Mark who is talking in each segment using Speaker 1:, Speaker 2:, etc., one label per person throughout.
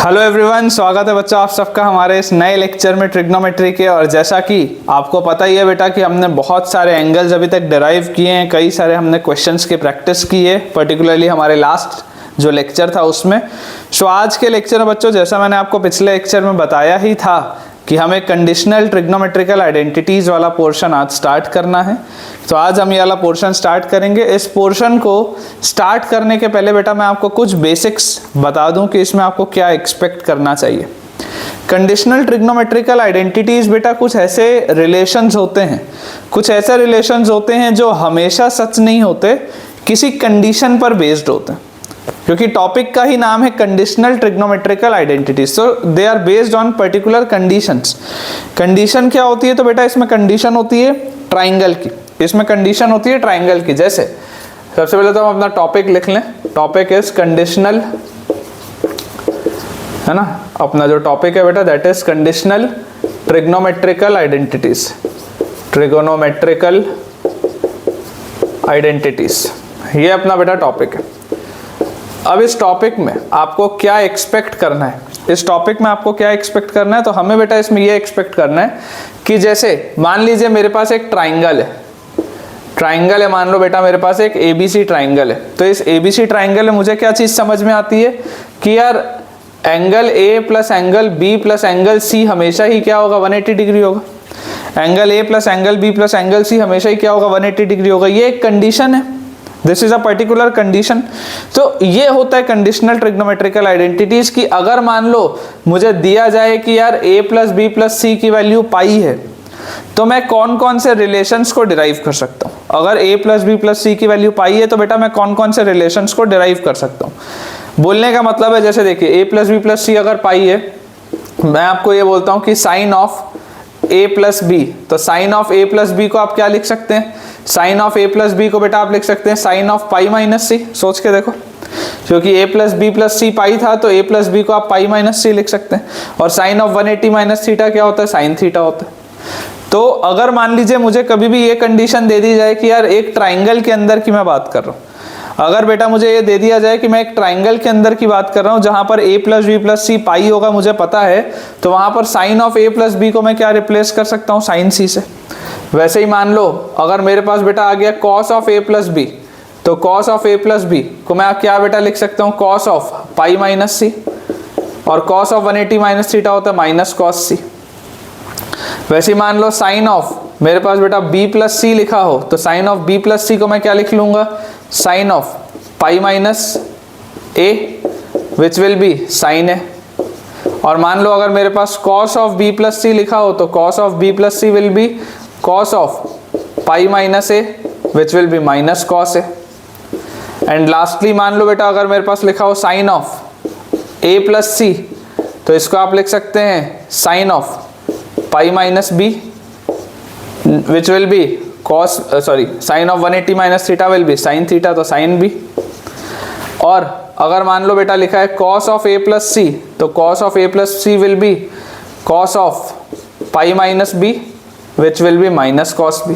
Speaker 1: Hello everyone, स्वागत है बच्चों आप सबका हमारे इस नए लेक्चर में ट्रिग्नोमेट्री के। और जैसा कि आपको पता ही है बेटा कि हमने बहुत सारे एंगल्स अभी तक डिराइव किए हैं, कई सारे हमने क्वेश्चंस की प्रैक्टिस की है, पर्टिकुलरली हमारे लास्ट जो लेक्चर था उसमें। सो आज के लेक्चर में बच्चों, जैसा मैंने आपको पिछले लेक्चर में बताया ही था कि हमें कंडीशनल ट्रिग्नोमेट्रिकल आइडेंटिटीज वाला पोर्शन आज स्टार्ट करना है। तो आज हम ये वाला पोर्शन स्टार्ट करेंगे। इस पोर्शन को स्टार्ट करने के पहले बेटा मैं आपको कुछ बेसिक्स बता दूं कि इसमें आपको क्या एक्सपेक्ट करना चाहिए। कंडीशनल ट्रिग्नोमेट्रिकल आइडेंटिटीज बेटा कुछ ऐसे रिलेशंस होते हैं, जो हमेशा सच नहीं होते, किसी कंडीशन पर बेस्ड होते हैं, क्योंकि टॉपिक का ही नाम है conditional trigonometrical identities. So they are based on particular conditions. Condition क्या होती है? तो बेटा इसमें कंडीशन होती है ट्राइंगल की, जैसे सबसे पहले तो हम अपना टॉपिक लिख लें। टॉपिक इज कंडीशनल, है ना। अपना जो टॉपिक है बेटा that is conditional trigonometrical identities, ये अपना बेटा टॉपिक है। अब इस टॉपिक में आपको क्या एक्सपेक्ट करना है? तो हमें बेटा इसमें ये एक्सपेक्ट करना है कि जैसे मान लीजिए मेरे पास एक ट्राइंगल है, मान लो बेटा मेरे पास एक एबीसी ट्राइंगल है। तो इस एबीसी ट्राइंगल में मुझे क्या चीज समझ में आती है कि यार angle A plus angle B plus angle C हमेशा ही क्या होगा? 180 डिग्री होगा। Angle A plus angle B plus angle C हमेशा ही क्या होगा? 180 डिग्री होगा। ये एक कंडीशन है, this is a particular condition. तो ये होता है कंडीशनल ट्रिग्नोमेट्रिकल आइडेंटिटीज की। अगर मान लो मुझे दिया जाए कि यार a प्लस बी प्लस सी की वैल्यू पाई है, तो मैं कौन कौन से रिलेशंस को डिराइव कर सकता हूँ? अगर a प्लस बी प्लस सी की वैल्यू पाई है तो बेटा मैं कौन कौन से रिलेशंस को डिराइव कर सकता हूँ? बोलने का मतलब है जैसे देखिए a plus B plus C अगर पाई है, मैं आपको ये बोलता हूँ कि sine of a plus B, तो sine of a plus B को आप क्या लिख सकते हैं? Sine of a plus B को बेटा आप लिख सकते हैं sine of pi minus C. सोच के देखो, क्योंकि a plus B plus C pi था तो a प्लस बी को आप पाई माइनस सी लिख सकते हैं। और साइन ऑफ 180 माइनस थीटा क्या होता है? साइन थीटा होता है। तो अगर मान लीजिए मुझे कभी भी ये कंडीशन दे दी जाए कि यार एक ट्राइंगल के अंदर की मैं बात कर रहा हूँ, अगर बेटा मुझे ये दे दिया जाए कि मैं एक ट्राइंगल के अंदर की बात कर रहा हूँ जहां पर a plus B plus C pi होगा, मुझे पता है, तो वहां पर sine of a plus B को मैं क्या रिप्लेस कर सकता हूँ? साइन सी से। वैसे ही मान लो अगर मेरे पास बेटा आ गया cos of a plus B, तो cos of a plus B को मैं क्या बेटा लिख सकता हूँ? Cos of pi minus C. और कॉस ऑफ 180 माइनस थीटा होता है माइनस कॉस सी। वैसे ही मान लो साइन ऑफ मेरे पास बेटा b प्लस सी लिखा हो, तो sine of b plus C को मैं क्या लिख लूंगा? Sine of pi minus a which will be sine A. और मान लो अगर मेरे पास cos of b plus C लिखा हो, तो cos of b plus C will be cos of pi minus a which will be minus cos A. And lastly मान लो बेटा अगर मेरे पास लिखा हो sine of a plus C, तो इसको आप लिख सकते हैं sine of pi minus b which will be cos sine of 180 minus theta will be sine theta, तो साइन b। और अगर मान लो बेटा लिखा है cos of a plus C, तो cos of a plus C will be cos of pi minus b which will be minus cos b।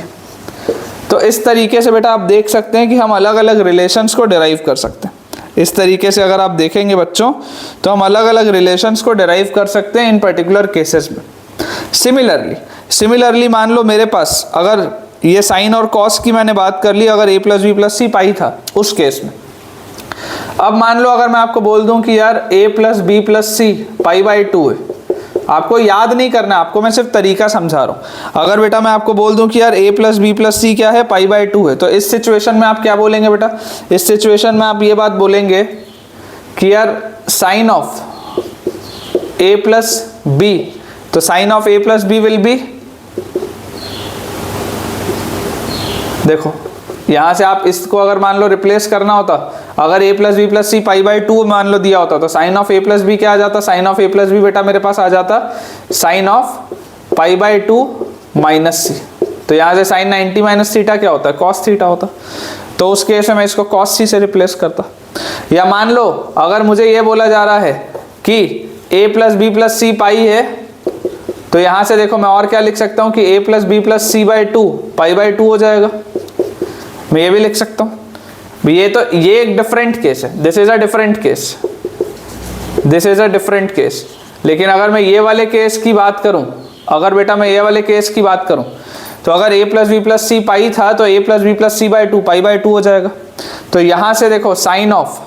Speaker 1: तो इस तरीके से बेटा आप देख सकते हैं कि हम अलग अलग रिलेशंस को डिराइव कर सकते हैं। इस तरीके से अगर आप देखेंगे बच्चों, तो हम अलग अलग रिलेशंस को डिराइव कर सकते हैं इन पर्टिकुलर केसेस में। सिमिलरली मान लो मेरे पास अगर ये साइन और कॉस की मैंने बात कर ली, अगर a plus B plus C pi था उस केस में। अब मान लो अगर मैं आपको बोल दूं कि यार a plus B plus C pi by 2 है, आपको याद नहीं करना, आपको मैं सिर्फ तरीका समझा रहा हूं। अगर बेटा मैं आपको बोल दूं कि यार a प्लस बी प्लस सी क्या है? पाई बाई 2 है, तो इस सिचुएशन में आप क्या बोलेंगे बेटा? इस सिचुएशन में आप ये बात बोलेंगे कि यार sine of a plus B, तो sine of a plus B will be, देखो यहां से आप इसको अगर मान लो रिप्लेस करना होता, अगर a plus B plus C pi by 2 मान लो दिया होता, तो sine of a plus B क्या आ जाता? Sine of a plus B बेटा मेरे पास आ जाता sine of pi by 2 minus C. तो यहाँ से साइन 90 माइनस थीटा क्या होता है? कॉस थीटा होता। तो उस केस में मैं इसको कॉस सी से रिप्लेस करता। या मान लो अगर मुझे ये बोला जा रहा है कि a plus B plus C pi है, तो यहां से देखो मैं और क्या लिख सकता हूं कि a plus B plus C by 2 pi by 2 हो जाएगा। मैं ये भी लिख सकता हूं। ये एक डिफरेंट केस है, this is a different case. This is a different case. लेकिन अगर मैं ये वाले केस की बात करूं, अगर बेटा मैं ये वाले केस की बात करूं, तो अगर a plus B plus C pi था तो a plus B plus C by two pi by two हो जाएगा। तो यहां से देखो sine of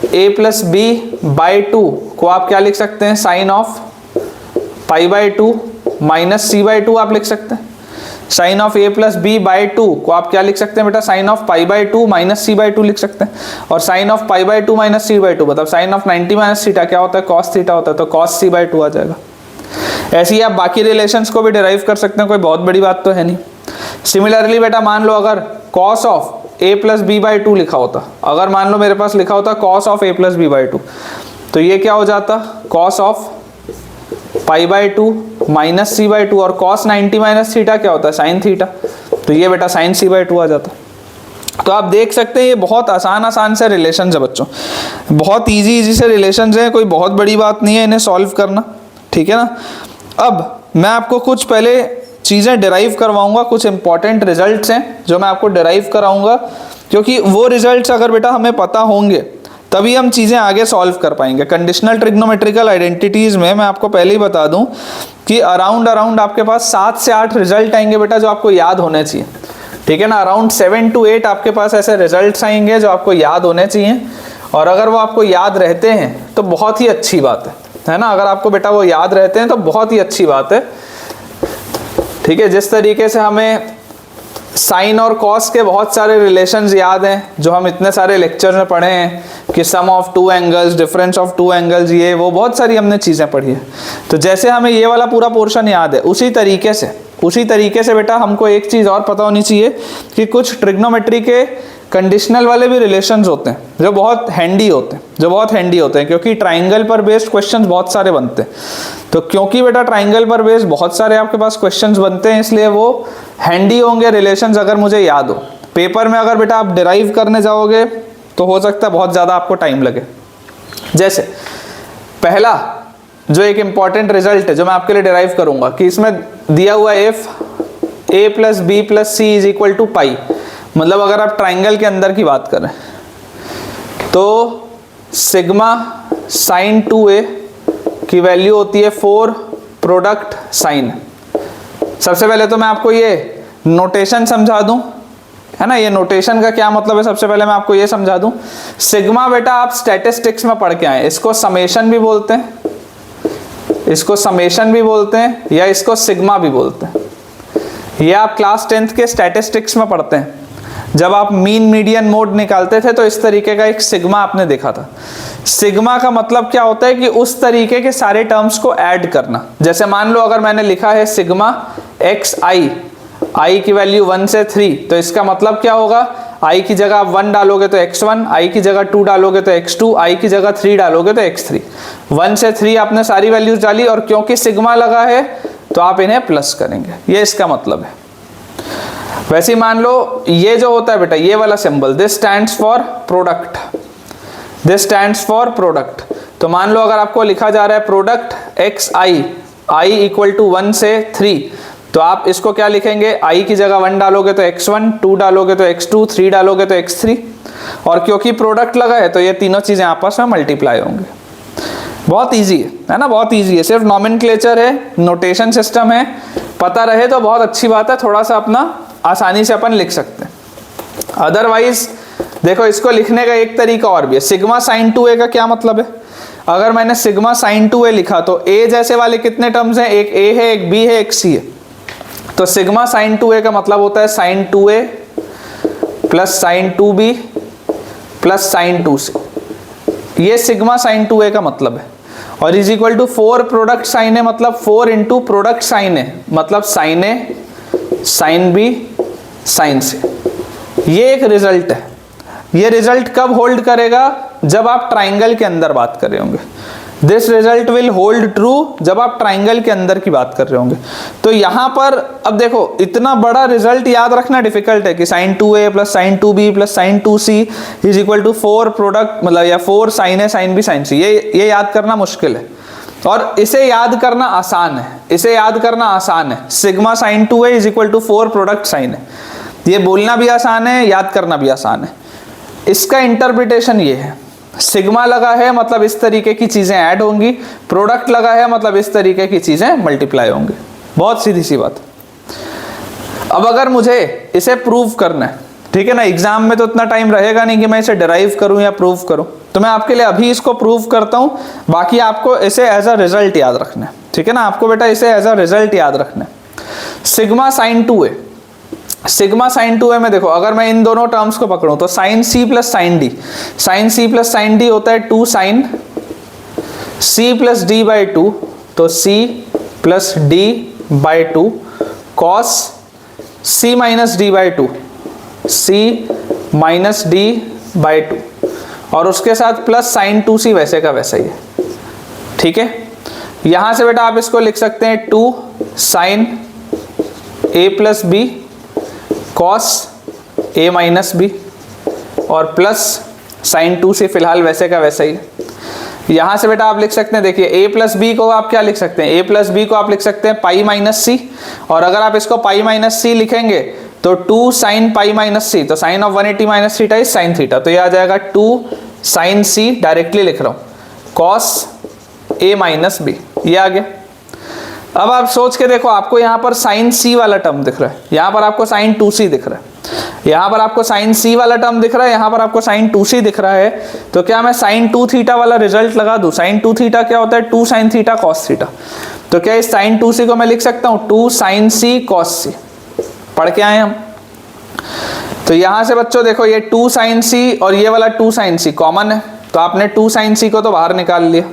Speaker 1: a plus B by two को आप क्या लिख सकते हैं, sine of pi by two minus C by two आप लिख सकते हैं। Sine of a plus B by two को आप क्या लिख सकते हैं बेटा, sine of pi by two minus C by two लिख सकते हैं। और sine of pi by two minus C by two मतलब साइन ऑफ 90 माइनस थीटा क्या होता है, कॉस थीटा होता है, तो कॉस सी बाई टू आ जाएगा। ऐसे ही आप बाकी रिलेशंस को भी डिराइव कर सकते हैं, कोई बहुत बड़ी बात तो है नहीं। सिमिलरली बेटा मान लो अगर cos of a plus B by two लिखा होता, अगर मान लो मेरे पास लिखा होता cos of a plus B by two, तो ये क्या हो जाता, cos of pi by two minus C by two, और कॉस 90 माइनस थीटा क्या होता है, साइन थीटा, तो ये बेटा साइन सी बाई टू आ जाता। तो आप देख सकते हैं ये बहुत आसान से रिलेशन है बच्चों, बहुत इजी से रिलेशन है, कोई बहुत बड़ी बात नहीं है इन्हें सॉल्व करना, ठीक है ना। अब मैं आपको कुछ पहले चीज़ें डिराइव करवाऊंगा, कुछ इंपॉर्टेंट रिजल्ट्स हैं जो मैं आपको डिराइव कराऊंगा, क्योंकि वो रिजल्ट्स अगर बेटा हमें पता होंगे तभी हम चीज़ें आगे सॉल्व कर पाएंगे। कंडीशनल ट्रिग्नोमेट्रिकल आइडेंटिटीज़ में मैं आपको पहले ही बता दूं कि अराउंड आपके पास 7 से 8 रिजल्ट आएंगे बेटा जो आपको याद होने चाहिए, ठीक है ना। अराउंड 7 to 8 आपके पास ऐसे रिजल्ट्स आएंगे जो आपको याद होने चाहिए, और अगर वो आपको याद रहते हैं तो बहुत ही अच्छी बात है ना। अगर आपको बेटा वो याद रहते हैं तो बहुत ही अच्छी बात है, ठीक है। जिस तरीके से हमें साइन और कॉस के बहुत सारे रिलेशंस याद हैं जो हम इतने सारे लेक्चर में पढ़े हैं कि sum of two angles, difference of two angles, ये वो बहुत सारी हमने चीज़ें पढ़ी है। तो जैसे हमें ये वाला पूरा पोर्शन याद है, उसी तरीके से बेटा हमको एक चीज़ और पता होनी चाहिए कि कुछ ट्रिग्नोमेट्री के कंडीशनल वाले भी रिलेशंस होते हैं जो बहुत हैंडी होते हैं, क्योंकि ट्राइंगल पर बेस्ड क्वेश्चंस बहुत सारे बनते हैं। तो क्योंकि बेटा ट्राइंगल पर बेस्ड बहुत सारे आपके पास क्वेश्चंस बनते हैं, इसलिए वो हैंडी होंगे रिलेशंस अगर मुझे याद हो। पेपर में अगर बेटा आप डिराइव करने जाओगे तो हो सकता है बहुत ज़्यादा आपको टाइम लगे। जैसे पहला जो एक इंपॉर्टेंट रिजल्ट है जो मैं आपके लिए डिराइव करूंगा कि इसमें दिया हुआ F a plus B plus C is equal to pi, मतलब अगर आप ट्राइंगल के अंदर की बात करें तो सिग्मा साइन 2a की वैल्यू होती है 4 प्रोडक्ट साइन। सबसे पहले तो मैं आपको ये नोटेशन समझा दूं, है ना। ये नोटेशन का क्या मतलब है, सबसे पहले मैं आपको ये समझा दूं। सिग्मा बेटा आप स्टैटिस्टिक्स में पढ़ के आए, इसको समेशन भी बोलते हैं, या इसको सिग्मा भी बोलते हैं। ये आप क्लास 10th के स्टैटिस्टिक्स में पढ़ते हैं। जब आप मीन मीडियन मोड निकालते थे तो इस तरीके का एक सिग्मा आपने देखा था। सिग्मा का मतलब क्या होता है कि उस तरीके के सारे टर्म्स को ऐड करना। जैसे मान लो अगर मैंने लिखा है सिग्मा एक्स आई की वैल्यू 1 से 3, तो इसका मतलब क्या होगा, आई की जगह आप 1 डालोगे तो x1, आई की जगह 2 डालोगे तो x2, आई की जगह 3 डालोगे तो x3। 1 से 3 आपने सारी वैल्यूज डाली, और क्योंकि सिग्मा लगा है तो आप इन्हें प्लस करेंगे, ये इसका मतलब है। वैसे ही मान लो ये जो होता है बेटा, ये वाला symbol, this stands for product. तो मान लो अगर आपको लिखा जा रहा है product X I equal to 1 से 3, तो आप इसको क्या लिखेंगे, आई की जगह 1 डालोगे तो x1, 2 डालोगे तो x2, 3 डालोगे तो x3, और क्योंकि प्रोडक्ट लगा है तो ये तीनों चीजें आपस में मल्टीप्लाई होंगे। बहुत इजी है ना, बहुत इजी है, सिर्फ नॉमेनक्लेचर है, नोटेशन सिस्टम है, पता रहे तो बहुत अच्छी बात है, थोड़ा सा अपना आसानी से अपन लिख सकते हैं। अदरवाइज देखो इसको लिखने का एक तरीका और भी है। सिग्मा साइन 2a का क्या मतलब है, अगर मैंने सिग्मा साइन 2a लिखा तो a जैसे वाले कितने टर्म्स हैं, एक a है, एक b है, एक c है। तो सिग्मा साइन 2a का मतलब होता है sine 2a plus sine 2b plus sine 2c, ये सिग्मा साइन 2a का मतलब है। और is equal to 4 product sine a, मतलब 4 इंटू प्रोडक्ट साइन a, मतलब sine a sine b sine c। ये एक रिजल्ट है। ये रिजल्ट कब होल्ड करेगा, जब आप ट्राइंगल के अंदर बात कर रहे होंगे। This result will hold true जब आप ट्राइंगल के अंदर की बात कर रहे होंगे। तो यहां पर अब देखो इतना बड़ा रिजल्ट याद रखना डिफिकल्ट है कि sine 2a plus sine 2b plus sine 2c is equal to 4 product, मतलब या 4 sine a sine b sine c, ये याद करना मुश्किल है। और इसे याद करना आसान है, sigma sine 2a is equal to 4 product sine है। ये बोलना भी आसान है, याद करना भी आसान है। इसका इंटरप्रिटेशन ये है, सिग्मा लगा है मतलब इस तरीके की चीजें ऐड होंगी, प्रोडक्ट लगा है मतलब इस तरीके की चीजें मल्टीप्लाई होंगी। बहुत सीधी सी बात। अब अगर मुझे इसे प्रूव करना है, ठीक है ना, एग्जाम में तो इतना टाइम रहेगा नहीं कि मैं इसे डिराइव करूं या प्रूव करूं, तो मैं आपके लिए अभी इसको प्रूव करता हूं, बाकी आपको इसे एज अ रिजल्ट याद रखना है, ठीक है ना, आपको बेटा इसे एज अ रिजल्ट याद रखना है। Sigma sine 2a, sigma sine 2a में देखो, अगर मैं इन दोनों टर्म्स को पकड़ूं तो sine C plus sine D, sine C plus sine D होता है 2 sine C plus D by 2, तो C plus D by 2 cos C minus D by 2, C minus D by 2, और उसके साथ प्लस साइन 2c वैसे का वैसा ही है, ठीक है। यहां से बेटा आप इसको लिख सकते हैं 2 sine a plus B cos a minus B, और प्लस साइन 2c फिलहाल वैसे का वैसा ही है। यहां से बेटा आप लिख सकते हैं, देखिए a प्लस बी को आप क्या लिख सकते हैं, a प्लस बी को आप लिख सकते हैं पाई माइनस सी, और अगर आप इसको पाई माइनस सी लिखेंगे तो 2 साइन पाई माइनस सी, तो sine of 180 minus theta is sine theta, तो ये आ जाएगा 2 साइन सी, डायरेक्टली लिख रहा हूं, कॉस a माइनस बी, ये आ गया। अब आप सोच के देखो, आपको यहाँ पर साइन सी वाला टर्म दिख रहा है, यहाँ पर आपको साइन 2c दिख रहा है, यहाँ पर आपको साइन सी वाला टर्म दिख रहा है, यहाँ पर आपको साइन 2c दिख रहा है, तो क्या मैं साइन 2 थीटा वाला रिजल्ट लगा दूं? साइन 2 थीटा क्या होता है? 2 साइन थीटा कॉस थीटा, तो क्या इस साइन 2c को मैं लिख सकता हूँ 2 साइन सी कॉस सी, पढ़ के आए हम। तो यहां से बच्चों देखो, ये 2 साइन सी और ये वाला 2 साइन सी कॉमन है, तो आपने 2 साइन सी को तो बाहर निकाल लिया,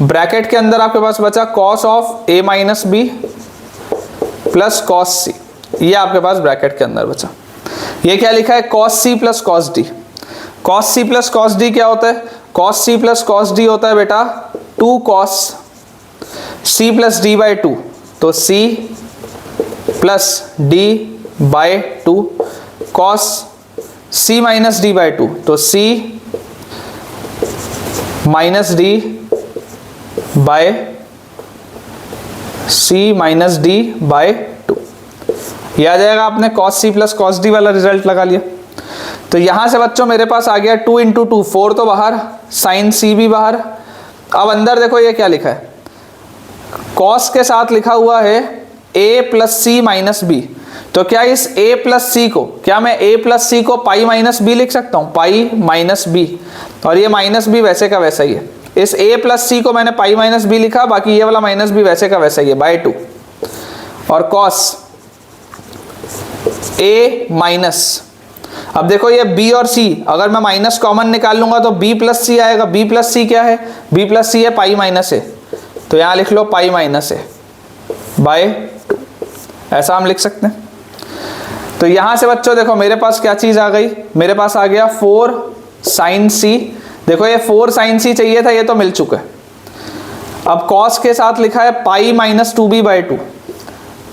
Speaker 1: ब्रैकेट के अंदर आपके पास बचा cos of a minus B plus cos C, ये आपके पास ब्रैकेट के अंदर बचा। ये क्या लिखा है? Cos C plus cos D. Cos C plus cos D क्या होता है? Cos C plus cos D होता है बेटा 2 cos C plus D by 2, तो C plus D by 2 cos C minus D by 2, तो C minus D by C minus D by 2, यह आ जाएगा। आपने cos C plus cos D वाला रिजल्ट लगा लिया। तो यहां से बच्चों मेरे पास आ गया 2 इंटू 2 4 तो बाहर, साइन सी भी बाहर। अब अंदर देखो ये क्या लिखा है, कॉस के साथ लिखा हुआ है a plus C minus B, तो क्या इस a प्लस सी को, क्या मैं a प्लस सी को पाई माइनस बी लिख सकता हूं? पाई माइनस बी, और ये माइनस बी वैसे का वैसा ही है। इस a प्लस सी को मैंने पाई माइनस बी लिखा, बाकी ये वाला माइनस बी वैसे का वैसा ही है बाई 2, और कॉस a माइनस, अब देखो ये b और c, अगर मैं माइनस कॉमन निकाल लूंगा तो b प्लस सी आएगा। b प्लस सी क्या है? b प्लस सी है पाई माइनस a, तो यहां लिख लो पाई माइनस a बाय 2, ऐसा हम लिख सकते हैं। तो यहां से बच्चों देखो मेरे पास क्या चीज आ गई, मेरे पास आ गया 4 साइन सी। देखो ये 4 साइन सी चाहिए था, ये तो मिल चुका है। अब कॉस के साथ लिखा है पाई माइनस 2b बाई 2,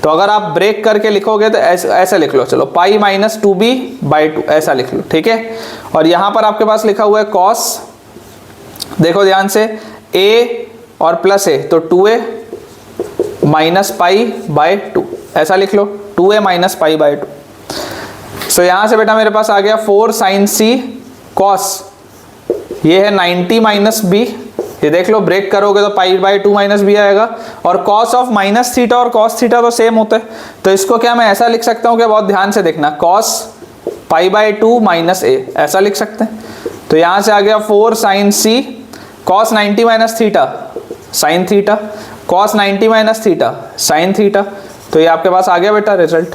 Speaker 1: तो अगर आप ब्रेक करके लिखोगे तो ऐसा लिख लो, चलो पाई माइनस 2b बाई 2 ऐसा लिख लो, ठीक है। और यहां पर आपके पास लिखा हुआ है कॉस, देखो ध्यान से, a और प्लस a, तो 2a माइनस पाई बाई 2 ऐसा लिख लो, 2a माइनस पाई बाई 2। सो यहां से बेटा मेरे पास आ गया 4 साइन सी कॉस, ये है 90 माइनस बी, ये देख लो ब्रेक करोगे तो पाई बाई 2 माइनस बी आएगा, और कॉस ऑफ माइनस थीटा और कॉस थीटा तो सेम होते हैं, तो इसको क्या मैं ऐसा लिख सकता हूँ कि बहुत ध्यान से देखना, कॉस पाई बाई 2 माइनस ए ऐसा लिख सकते हैं। तो यहां से आ गया 4 sine C cos 90 minus theta sine theta, cos 90 minus theta sine theta, तो ये आपके पास आ गया बेटा रिजल्ट।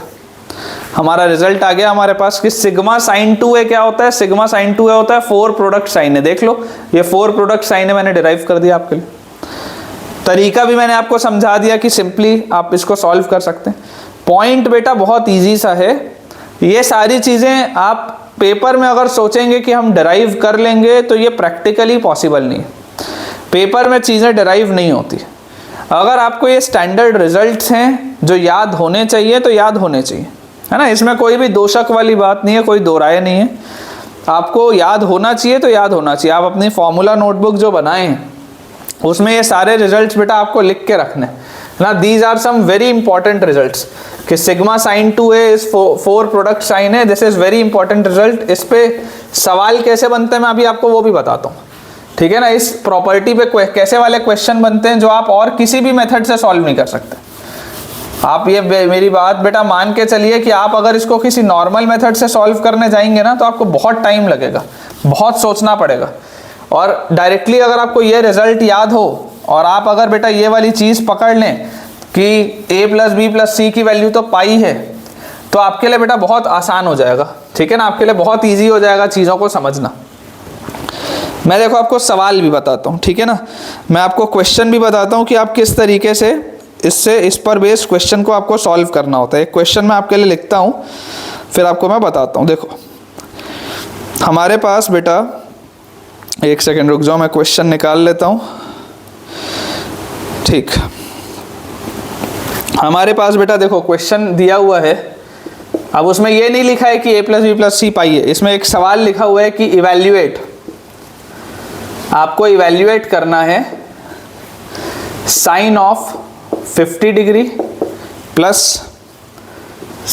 Speaker 1: हमारा रिजल्ट आ गया हमारे पास कि सिग्मा साइन 2a क्या होता है? सिग्मा साइन 2a होता है 4 प्रोडक्ट साइन है। देख लो ये 4 प्रोडक्ट साइन है, मैंने डिराइव कर दिया आपके लिए। तरीका भी मैंने आपको समझा दिया कि सिंपली आप इसको सॉल्व कर सकते हैं। पॉइंट बेटा बहुत इजी सा है, ये सारी चीजें आप पेपर में अगर सोचेंगे कि हम डिराइव कर लेंगे तो ये प्रैक्टिकली पॉसिबल नहीं है, पेपर में चीजें डिराइव नहीं होती। अगर आपको ये स्टैंडर्ड रिजल्ट्स हैं जो याद होने चाहिए तो याद होने चाहिए, है ना, इसमें कोई भी दोषक वाली बात नहीं है, कोई दो राय नहीं है। आपको याद होना चाहिए तो याद होना चाहिए। आप अपनी फॉर्मूला नोटबुक जो बनाए हैं उसमें ये सारे रिजल्ट्स बेटा आपको लिख के रखने हैं ना। These are some very important results कि sigma sine 2a is 4 product sine है, this is very important result. इस पे सवाल कैसे बनते हैं मैं अभी आपको वो भी बताता हूँ। ठीक है ना। इस प्रॉपर्टी पे कैसे वाले क्वेश्चन बनते हैं जो आप और किसी भी मेथड से सॉल्व नहीं कर सकते। आप ये मेरी बात बेटा मान के चलिए कि आप अगर इसको किसी नॉर्मल मेथड से सॉल्व करने जाएंगे ना तो आपको बहुत टाइम लगेगा, बहुत सोचना पड़ेगा। और डायरेक्टली अगर आपको ये रिजल्ट याद हो और आप अगर बेटा ये वाली चीज़ पकड़ लें कि a प्लस बी प्लस सी की वैल्यू तो पाई है, तो आपके लिए बेटा बहुत आसान हो जाएगा, ठीक है ना। आपके लिए बहुत ईजी हो जाएगा चीज़ों को समझना। मैं देखो आपको सवाल भी बताता हूँ, ठीक है ना। मैं आपको क्वेश्चन भी बताता हूँ कि आप किस तरीके से इस पर बेस्ड क्वेश्चन को आपको सॉल्व करना होता है। एक क्वेश्चन मैं आपके लिए लिखता हूँ, फिर आपको मैं बताता हूँ। देखो हमारे पास बेटा, एक सेकेंड रुक जाओ, मैं क्वेश्चन निकाल लेता हूँ। ठीक, हमारे पास बेटा देखो क्वेश्चन दिया हुआ है। अब उसमें ये नहीं लिखा है कि a plus B plus C pi है, इसमें एक सवाल लिखा हुआ है कि इवैल्यूएट, आपको इवैल्यूएट करना है sine of 50 degree plus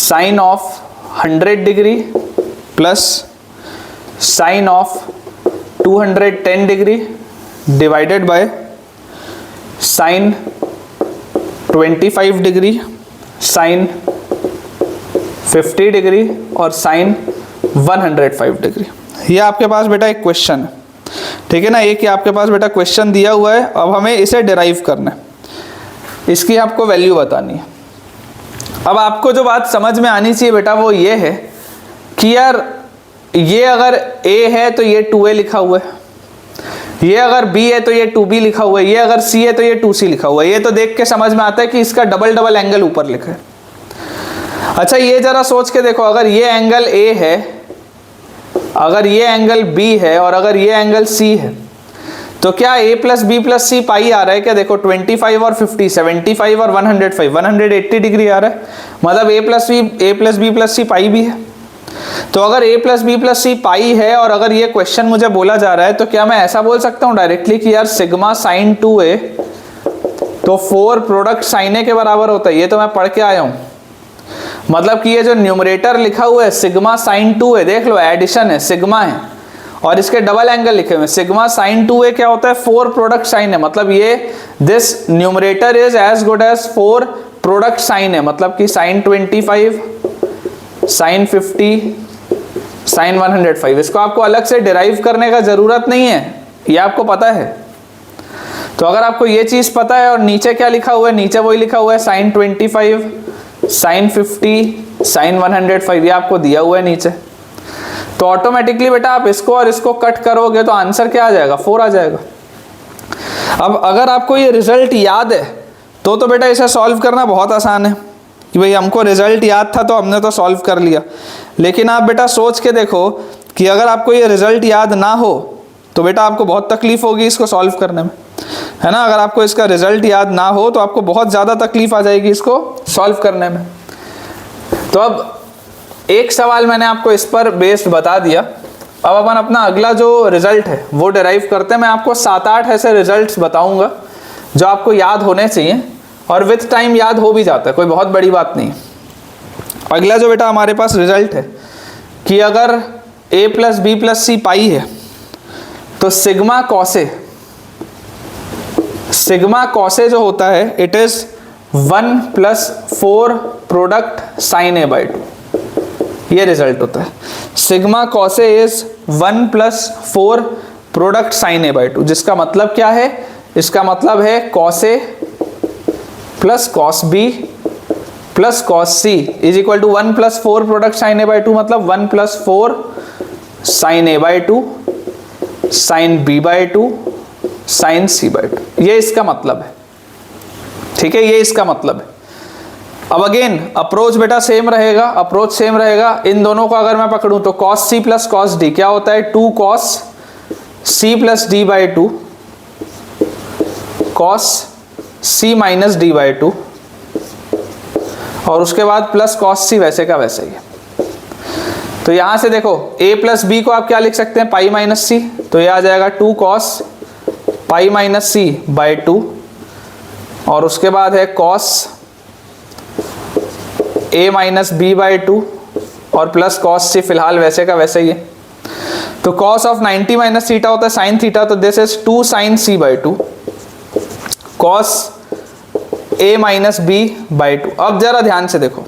Speaker 1: sine of 100 degree plus sine of 210 degree divided by sine 25 degree, sine 50 degree और साइन 105 डिग्री। ये आपके पास बेटा एक क्वेश्चन है, ठीक है ना। एक ही आपके पास बेटा क्वेश्चन दिया हुआ है। अब हमें इसे डिराइव करना है, इसकी आपको वैल्यू बतानी है। अब आपको जो बात समझ में आनी चाहिए बेटा वो ये है कि यार ये अगर a है तो ये 2a लिखा हुआ है, ये अगर b है तो ये 2b लिखा हुआ है, ये अगर c है तो ये 2c लिखा हुआ है। ये तो देख के समझ में आता है कि इसका डबल डबल एंगल ऊपर लिखा है। अच्छा ये जरा सोच के देखो, अगर ये एंगल a है, अगर ये एंगल b है और अगर ये एंगल c है, तो क्या a plus B plus C पाई आ रहा है क्या? देखो 25 और 50, 75 और 105, 180 डिग्री आ रहा है। मतलब a plus B plus C पाई भी है। तो अगर a plus B plus C pi है और अगर ये क्वेश्चन मुझे बोला जा रहा है, तो क्या मैं ऐसा बोल सकता हूँ डायरेक्टली कि यार सिग्मा साइन 2a तो 4 प्रोडक्ट साइन a के बराबर होता है? ये तो मैं पढ़ के आया हूँ। मतलब कि ये जो न्यूमरेटर लिखा हुआ है सिग्मा साइन 2a, देख लो एडिशन है, सिग्मा है और इसके डबल एंगल लिखे हुए। सिग्मा साइन 2a क्या होता है? 4 प्रोडक्ट साइन है। मतलब ये this numerator is as good as 4 product sine है। मतलब कि साइन 25, साइन 50, साइन 105। इसको आपको अलग से डिराइव करने का जरूरत नहीं है, ये आपको पता है। तो अगर आपको ये चीज पता है और नीचे क्या लिखा हुआ है, नीचे वही लिखा हुआ है साइन 25, साइन 50, साइन 105, ये आपको दिया हुआ है नीचे। तो ऑटोमेटिकली बेटा आप इसको और इसको कट करोगे तो आंसर क्या आ जाएगा? 4 आ जाएगा। अब अगर आपको ये रिजल्ट याद है तो बेटा इसे सॉल्व करना बहुत आसान है कि भाई हमको रिजल्ट याद था तो हमने तो सॉल्व कर लिया। लेकिन आप बेटा सोच के देखो कि अगर आपको ये रिजल्ट याद ना हो तो बेटा आपको बहुत तकलीफ होगी इसको सॉल्व करने में, है ना। अगर आपको इसका रिजल्ट याद ना हो तो आपको बहुत ज़्यादा तकलीफ आ जाएगी इसको सॉल्व करने में। तो अब एक सवाल मैंने आपको इस पर बेस्ड बता दिया। अब अपन अपना अगला जो रिजल्ट है वो डिराइव करते हैं। मैं आपको 7-8 ऐसे रिजल्ट्स बताऊंगा जो आपको याद होने चाहिए और विथ टाइम याद हो भी जाता है, कोई बहुत बड़ी बात नहीं। अगला जो बेटा हमारे पास रिजल्ट है कि अगर a plus B plus C pi है तो सिग्मा कॉसे जो होता है it is 1 plus 4 product sine a by 2। ये रिजल्ट होता है। Sigma cos A is 1 plus 4 product sine a by 2, जिसका मतलब क्या है? इसका मतलब है cos a plus cos b plus cos c is equal to 1 plus 4 product sine a by 2, मतलब 1 plus 4 sine a by 2 sine b by 2 sine c by 2। ये इसका मतलब है, ठीक है, ये इसका मतलब है। अब अगेन अप्रोच बेटा सेम रहेगा, इन दोनों को अगर मैं पकड़ूं तो cos c plus cos d क्या होता है? 2 cos c plus d by 2 cos c minus d by 2 और उसके बाद प्लस कॉस c वैसे का वैसे ही है। तो यहां से देखो a प्लस b को आप क्या लिख सकते हैं? पाई माइनस c, तो ये आ जाएगा 2 cos pi minus c by 2 और उसके बाद है cos a minus B by 2 और प्लस कॉस c, फिलहाल वैसे का वैसे ही है। तो cos ऑफ 90 माइनस थीटा होता है साइन थीटा, तो this is 2 sine c by 2 cos a minus b by 2। अब जरा ध्यान से देखो,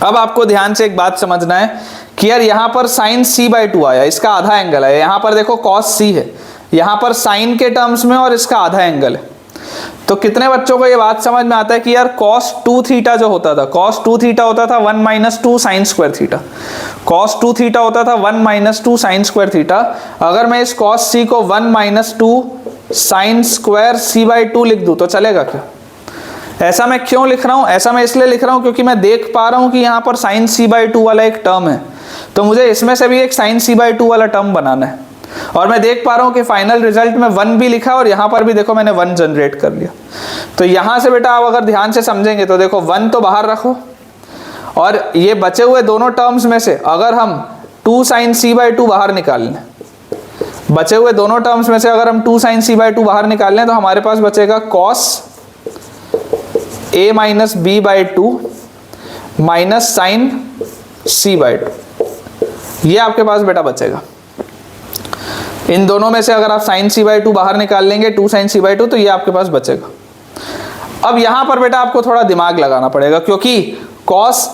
Speaker 1: अब आपको ध्यान से एक बात समझना है कि यार यहाँ पर साइन c बाई 2 आया, इसका आधा एंगल है। यहाँ पर देखो cos c है, यहाँ पर साइन के टर्म्स में और इसका आधा एंगल है। तो कितने बच्चों को ये बात समझ में आता है कि यार cos 2 थीटा जो होता था, cos 2 थीटा होता था 1 minus 2 sine square theta, cos 2 theta होता था 1 माइनस 2 साइन स्क्वायर थीटा। अगर मैं इस cos c को 1 minus 2 sine square c by 2 लिख दूँ तो चलेगा क्या? ऐसा मैं क्यों लिख रहा हूँ? ऐसा मैं इसलिए लिख रहा हूँ क्योंकि मैं देख पा रहा हूँ कि यहाँ पर साइन c बाई 2 वाला एक टर्म है, तो मुझे इसमें से भी एक साइन c बाई 2 वाला टर्म बनाना है। और मैं देख पा रहा हूँ कि फाइनल रिजल्ट में 1 भी लिखा और यहाँ पर भी देखो मैंने 1 जनरेट कर लिया। तो यहाँ से बेटा आप अगर ध्यान से समझेंगे तो देखो 1 तो बाहर रखो, और ये बचे हुए दोनों टर्म्स में से अगर हम 2 साइन c बाई 2 बाहर निकाल लें, बचे हुए दोनों टर्म्स में से अगर हम 2 साइन c बाई 2 बाहर निकाल लें तो हमारे पास बचेगा cos a minus b by 2 minus sine c by 2, ये आपके पास बेटा बचेगा। इन दोनों में से अगर आप साइन c बाई 2 बाहर निकाल लेंगे 2 साइन c बाई 2, तो ये आपके पास बचेगा। अब यहाँ पर बेटा आपको थोड़ा दिमाग लगाना पड़ेगा, क्योंकि cos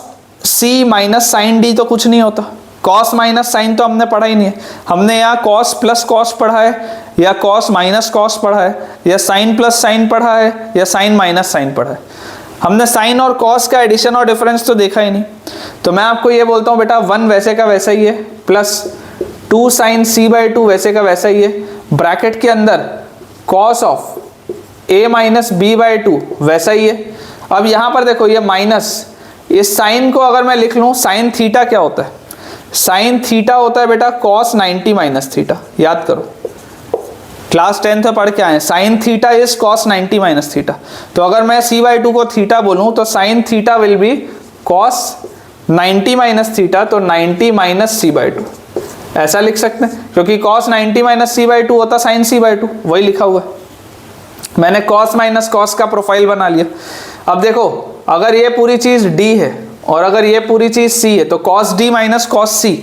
Speaker 1: c minus sine d तो कुछ नहीं होता, cos माइनस साइन तो हमने पढ़ा ही नहीं है। हमने यहाँ cos प्लस cos पढ़ा है, या cos माइनस cos पढ़ा है, या साइन प्लस साइन पढ़ा है, या साइन माइनस साइन पढ़ा है। हमने साइन और cos का एडिशन और डिफरेंस तो देखा ही नहीं। तो मैं आपको ये बोलता हूँ बेटा 1 वैसे का वैसा ही है, प्लस 2 साइन c बाई 2 वैसे का वैसा ही है, ब्रैकेट के अंदर cos of a minus b by 2 वैसा ही है। अब यहाँ पर देखो ये माइनस, इस साइन को अगर मैं लिख लूँ, साइन थीटा क्या होता है? साइन थीटा होता है बेटा cos 90 माइनस थीटा, याद करो क्लास 10th में पढ़ के आए, sine theta is cos 90 minus theta. तो अगर मैं c बाई 2 को थीटा बोलूँ तो sine theta will B cos 90 minus theta, तो 90 माइनस c बाई 2 ऐसा लिख सकते हैं, क्योंकि cos 90 माइनस c बाई 2 होता साइन c बाई 2, वही लिखा हुआ है। मैंने cos माइनस cos का प्रोफाइल बना लिया। अब देखो अगर ये पूरी चीज d है और अगर ये पूरी चीज c है, तो cos d minus cos c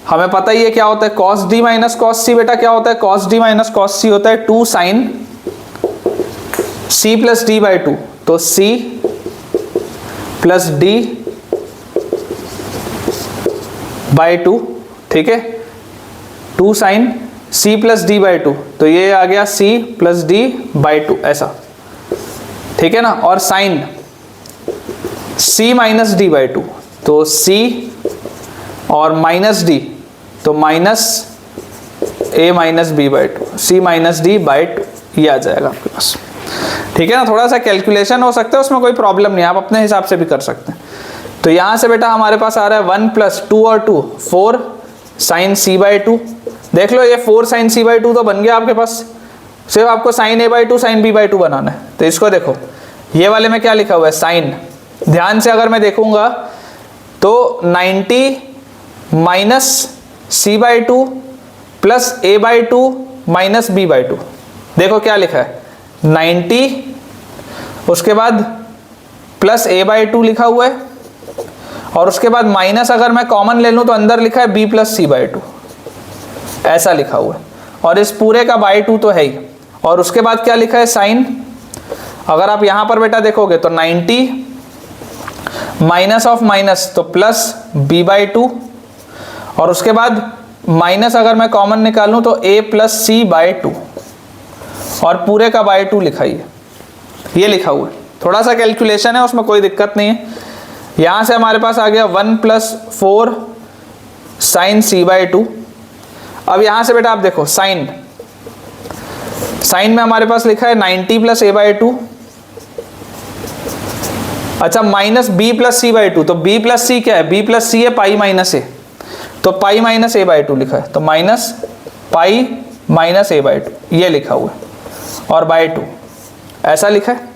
Speaker 1: हमें पता ही है क्या होता है। cos d minus cos c बेटा क्या होता है? cos d minus cos c होता है 2 sine c plus d by 2, तो c प्लस d बाई 2, ठीक है, 2 sine c plus d by 2, तो ये आ गया c प्लस d बाई 2 ऐसा, ठीक है ना। और sine c minus d by 2, तो c और माइनस d, तो minus a minus b by 2, c minus d by 2, ये आ जाएगा आपके पास, ठीक है ना। थोड़ा सा कैलकुलेशन हो सकता है, उसमें कोई प्रॉब्लम नहीं, आप अपने हिसाब से भी कर सकते हैं। तो यहाँ से बेटा हमारे पास आ रहा है 1 प्लस 2 और 2 4 साइन c बाई 2। देख लो ये 4 साइन c बाई 2 तो बन गया आपके पास, सिर्फ आपको sine a by 2 sine b by 2 बनाना है। तो इसको देखो ये वाले में क्या लिखा हुआ है? साइन, ध्यान से अगर मैं देखूंगा तो 90 minus c by 2 plus a by 2 minus b by 2, देखो क्या लिखा है 90, उसके बाद प्लस a बाई 2 लिखा हुआ है, और उसके बाद माइनस अगर मैं कॉमन ले लूँ तो अंदर लिखा है b प्लस c बाई 2, ऐसा लिखा हुआ है। और इस पूरे का बाई 2 तो है ही, और उसके बाद क्या लिखा है साइन। अगर आप यहाँ पर बेटा देखोगे तो 90 माइनस ऑफ माइनस तो प्लस b बाई 2, और उसके बाद माइनस अगर मैं कॉमन निकालूं तो a प्लस c बाई 2, और पूरे का बाई 2 लिखा ही है, ये लिखा हुआ है। थोड़ा सा कैलकुलेशन है, उसमें कोई दिक्कत नहीं है। यहाँ से हमारे पास आ गया 1 प्लस 4 साइन c बाई 2। अब यहाँ से बेटा आप देखो साइन, साइन में हमारे पास लिखा है 90 प्लस a बाई 2, अच्छा minus b plus c by 2, तो b प्लस c क्या है? b प्लस c है पाई माइनस a, तो पाई माइनस a बाई 2 लिखा है, तो minus pi minus a by 2 ये लिखा हुआ है, और बाई 2 ऐसा लिखा है,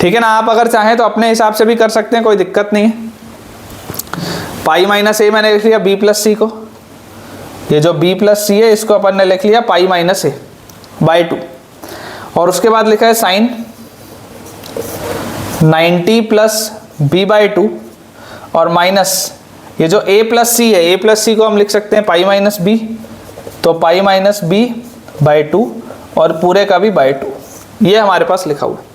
Speaker 1: ठीक है ना। आप अगर चाहें तो अपने हिसाब से भी कर सकते हैं, कोई दिक्कत नहीं है। पाई माइनस a मैंने लिख लिया b प्लस c को, ये जो b प्लस c है इसको अपन ने लिख लिया पाई माइनस a बाई 2, और उसके बाद लिखा है साइन 90 प्लस b बाई 2, और माइनस ये जो a प्लस सी है, a प्लस सी को हम लिख सकते हैं पाई माइनस बी, तो पाई माइनस बी बाई 2 और पूरे का भी बाई 2, ये हमारे पास लिखा हुआ है।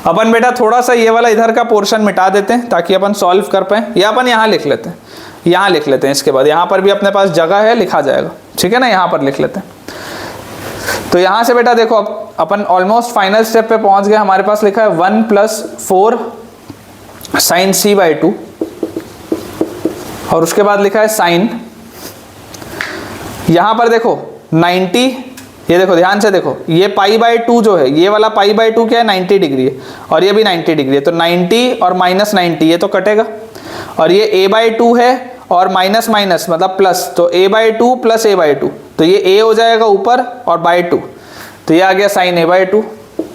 Speaker 1: अपन बेटा थोड़ा सा ये वाला इधर का पोर्शन मिटा देते हैं ताकि अपन सॉल्व कर पाएँ, या अपन यहाँ लिख लेते हैं, यहाँ लिख लेते हैं, इसके बाद यहाँ पर भी अपने पास जगह है, लिखा जाएगा, ठीक है ना, यहाँ पर लिख लेते हैं। तो यहाँ से बेटा देखो अब अपन ऑलमोस्ट फाइनल स्टेप पे पहुँच गए। हमारे पास लिखा है 1 + 4 साइन सी बाई 2 और उसके बाद लिखा है साइन, यहाँ पर देखो 90, ये देखो ध्यान से देखो, ये पाई बाई 2 जो है, ये वाला पाई बाई 2 क्या है 90 डिग्री है और ये भी 90 डिग्री है, तो 90 और माइनस 90 ये तो कटेगा, और ये a बाई 2 है और माइनस माइनस मतलब प्लस, तो a by 2 plus a by 2, तो ये a हो जाएगा ऊपर और बाई 2, तो ये आ गया साइन a बाई 2।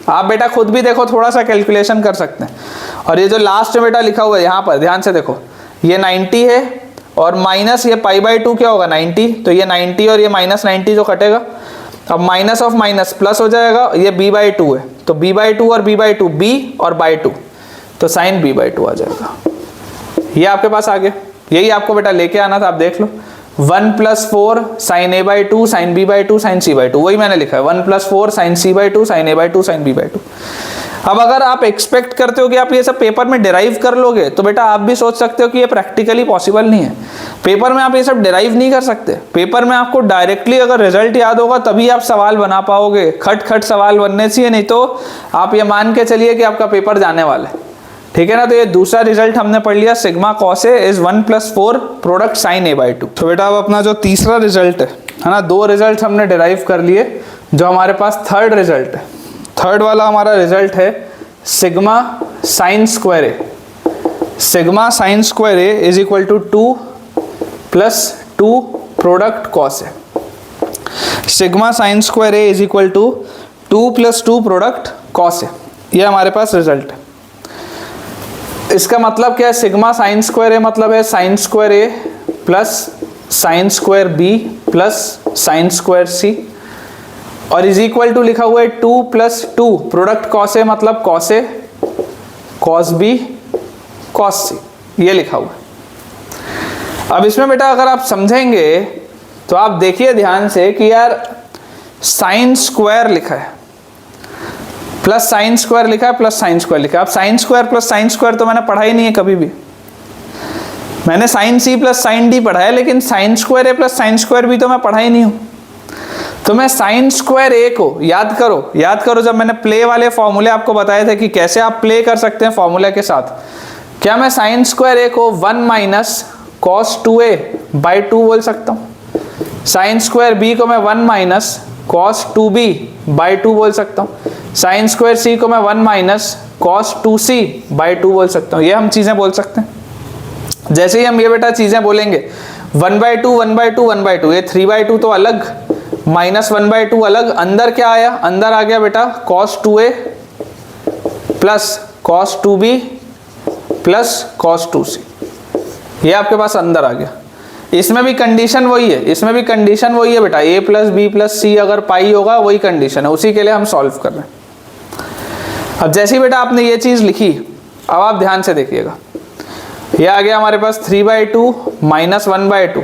Speaker 1: आप बेटा खुद भी देखो, थोड़ा सा कैलकुलेशन कर सकते हैं। और ये जो लास्ट में बेटा लिखा हुआ है यहाँ पर ध्यान से देखो, ये 90 है और माइनस ये पाई बाई 2 क्या होगा 90, तो ये 90 और ये माइनस 90 जो कटेगा, अब माइनस ऑफ माइनस प्लस हो जाएगा, ये b बाई 2 है, तो b बाई 2 और b बाई 2, b और बाई 2, तो साइन b बाई 2 आ जाएगा। ये आपके पास आ गया, यही आपको बेटा लेके आना था, आप देख लो 1 + 4 sine a by 2 sine b by 2 sine c by 2, वही मैंने लिखा है 1 + 4 sine c by 2 sine a by 2 sine b by 2। अब अगर आप एक्सपेक्ट करते हो कि आप ये सब पेपर में डिराइव कर लोगे, तो बेटा आप भी सोच सकते हो कि ये प्रैक्टिकली पॉसिबल नहीं है। पेपर में आप ये सब डिराइव नहीं कर सकते, पेपर में आपको डायरेक्टली अगर रिजल्ट याद होगा तभी आप सवाल बना पाओगे, खट खट सवाल बनने चाहिए, नहीं तो आप ये मान के चलिए कि आपका पेपर जाने वाला है, ठीक है ना। तो ये दूसरा रिजल्ट हमने पढ़ लिया, sigma cos A is 1 + 4 product sine a by 2। तो बेटा अब अपना जो तीसरा रिजल्ट है ना, 2 रिजल्ट हमने डिराइव कर लिए, जो हमारे पास थर्ड रिजल्ट है, थर्ड वाला हमारा रिजल्ट है sigma sine square A, sigma sine square A is equal to 2 + 2 product cos A, sigma sine square A is equal to 2 + 2 product cos A, ये हमारे पास रिजल्ट है। इसका मतलब क्या है, सिग्मा साइन स्क्वायर ए मतलब है sine square A plus sine square B plus sine square C, और इज इक्वल टू लिखा हुआ है 2 + 2 प्रोडक्ट कॉस ए मतलब cos A cos B cos C, ये लिखा हुआ है। अब इसमें बेटा अगर आप समझेंगे तो आप देखिए ध्यान से कि यार साइन स्क्वायर लिखा है प्लस साइन स्क्वायर लिखा है प्लस साइन स्क्वायर लिखा है। अब sine square plus sine square तो मैंने पढ़ा ही नहीं है कभी भी, मैंने sine C plus sine D पढ़ा है, लेकिन sine square A plus sine square भी तो मैं पढ़ा ही नहीं हूँ। तो मैं साइन स्क्वायर ए को याद करो जब मैंने प्ले वाले फॉर्मूले आपको बताए थे कि कैसे आप प्ले कर सकते हैं फॉर्मूले के साथ, क्या मैं साइन स्क्वायर ए को 1 - cos 2a बाई 2 बोल सकता हूँ, साइन स्क्वायर बी को मैं 1 - cos 2b बाई 2 बोल सकता हूँ, साइन स्क्वायर सी को मैं 1 - cos 2c बाई 2 बोल सकता हूँ। ये हम चीज़ें बोल सकते हैं। जैसे ही हम ये बेटा चीज़ें बोलेंगे 1/2 1/2 1/2, ये 3/2 तो अलग, -1/2 अलग, अंदर क्या आया, अंदर आ गया बेटा cos 2a plus cos 2b plus cos 2c, ये आपके पास अंदर आ गया। इसमें भी कंडीशन वही है, इसमें भी कंडीशन वही है बेटा, a + b + c अगर पाई होगा वही कंडीशन है, उसी के लिए हम सॉल्व कर रहे हैं। अब जैसे ही बेटा आपने ये चीज़ लिखी, अब आप ध्यान से देखिएगा, ये आ गया हमारे पास 3/2 - 1/2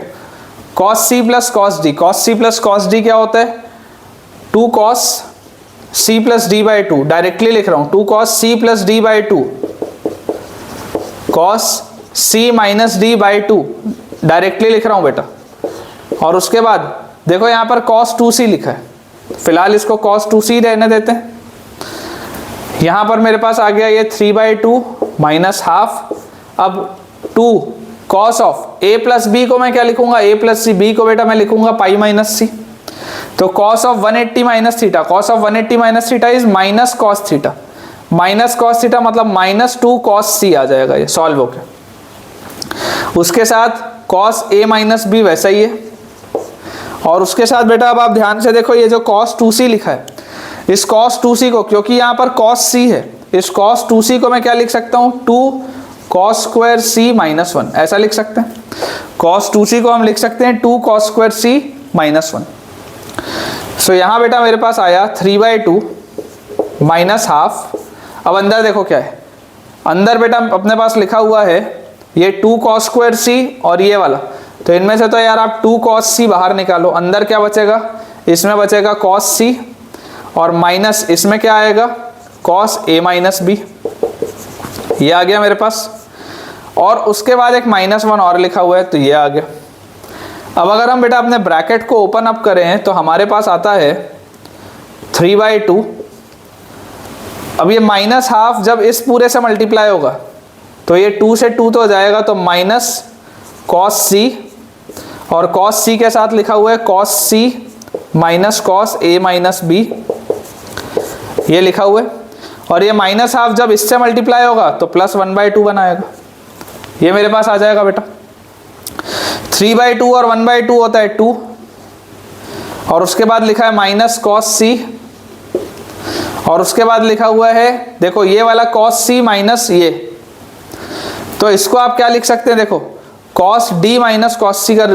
Speaker 1: cos c + cos d, cos c + cos d क्या होता है 2 cos c + d by 2, directly लिख रहा हूँ 2 cos c + d by 2 cos c - d by 2, directly लिख रहा हूँ बेटा। और उसके बाद देखो यहाँ पर cos 2c लिखा है, फिलहाल इसको cos 2c रहने देते हैं। यहाँ पर मेरे पास आ गया ये 3/2 -½ अब 2 cos ऑफ a + b को मैं क्या लिखूंगा, a + c, b को बेटा मैं लिखूंगा पाई - c, तो cos of 180 - theta, cos of 180 - theta is -cos theta, -cos theta मतलब -2 cos c आ जाएगा, ये सॉल्व हो गया। उसके साथ cos a - b वैसा ही है, और उसके साथ बेटा अब आप ध्यान से देखो ये जो cos 2c लिखा है, इस cos 2c को, क्योंकि यहाँ पर cos c है, इस cos 2c को मैं क्या लिख सकता हूँ 2 cos square c - 1, ऐसा लिख सकते हैं। cos 2c को हम लिख सकते हैं 2 cos square c - 1। सो यहाँ बेटा मेरे पास आया 3/2 -½ अब अंदर देखो क्या है, अंदर बेटा अपने पास लिखा हुआ है ये 2 cos स्क्वायर c और ये वाला, तो इनमें से तो यार आप 2 cos c बाहर निकालो, अंदर क्या बचेगा, इसमें बचेगा cos c और माइनस इसमें क्या आएगा cos a माइनस b, ये आ गया मेरे पास। और उसके बाद एक -1 और लिखा हुआ है तो ये आ गया। अब अगर हम बेटा अपने ब्रैकेट को ओपन अप करें तो हमारे पास आता है 3/2। अब ये -½ जब इस पूरे से मल्टीप्लाई होगा तो ये 2 से 2 तो हो जाएगा, तो माइनस cos c और cos c के साथ लिखा हुआ है cos c minus cos a minus b, ये लिखा हुआ है। और ये -½ जब इससे मल्टीप्लाई होगा तो +1/2 बनाएगा, ये मेरे पास आ जाएगा बेटा। 3/2 और 1/2 होता है 2, और उसके बाद लिखा है माइनस cos c, और उसके बाद लिखा हुआ है देखो ये वाला cos c माइनस ये, तो इसको आप क्या लिख सकते हैं, देखो cos d minus cos c का,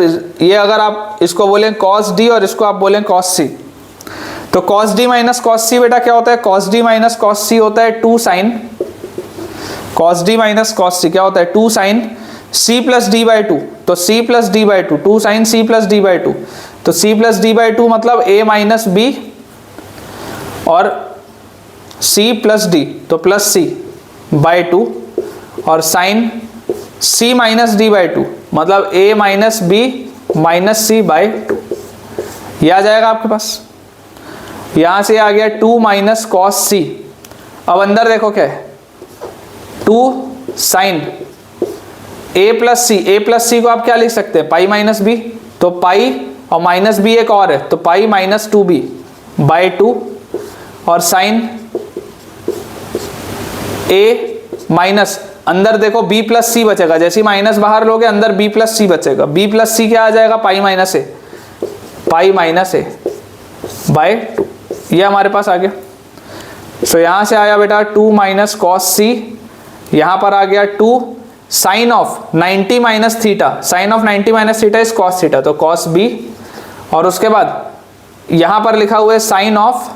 Speaker 1: ये अगर आप इसको बोलें cos d और इसको आप बोलें cos c, तो cos d minus cos c बेटा क्या होता है, cos d minus cos c होता है 2 sin, cos d minus cos c क्या होता है 2 sin c प्लस d/2, तो c plus d/2, 2 sin c plus d/2, तो c प्लस d/2 मतलब a माइनस b और c प्लस d तो प्लस c/2 और sin c माइनस d/2 मतलब a minus b minus c/2, ये आ जाएगा आपके पास। यहां से आ गया 2 माइनस cos c, अब अंदर देखो क्या है 2 sin a प्लस c को आप क्या लिख सकते हैं पाई माइनस b, तो पाई और माइनस b एक और है तो पाई माइनस 2b/2 और साइन a माइनस अंदर देखो b प्लस c बचेगा, जैसे माइनस बाहर लोगे अंदर b प्लस c बचेगा, b प्लस c क्या आ जाएगा पाई माइनस a बाय 2, ये हमारे पास आ गया। सो यहां से आया बेटा 2 माइनस cos c, यहां पर आ गया 2 sine of 90 minus theta, sine of 90 minus theta is cos theta तो cos b, और उसके बाद यहां पर लिखा हुआ है साइन ऑफ,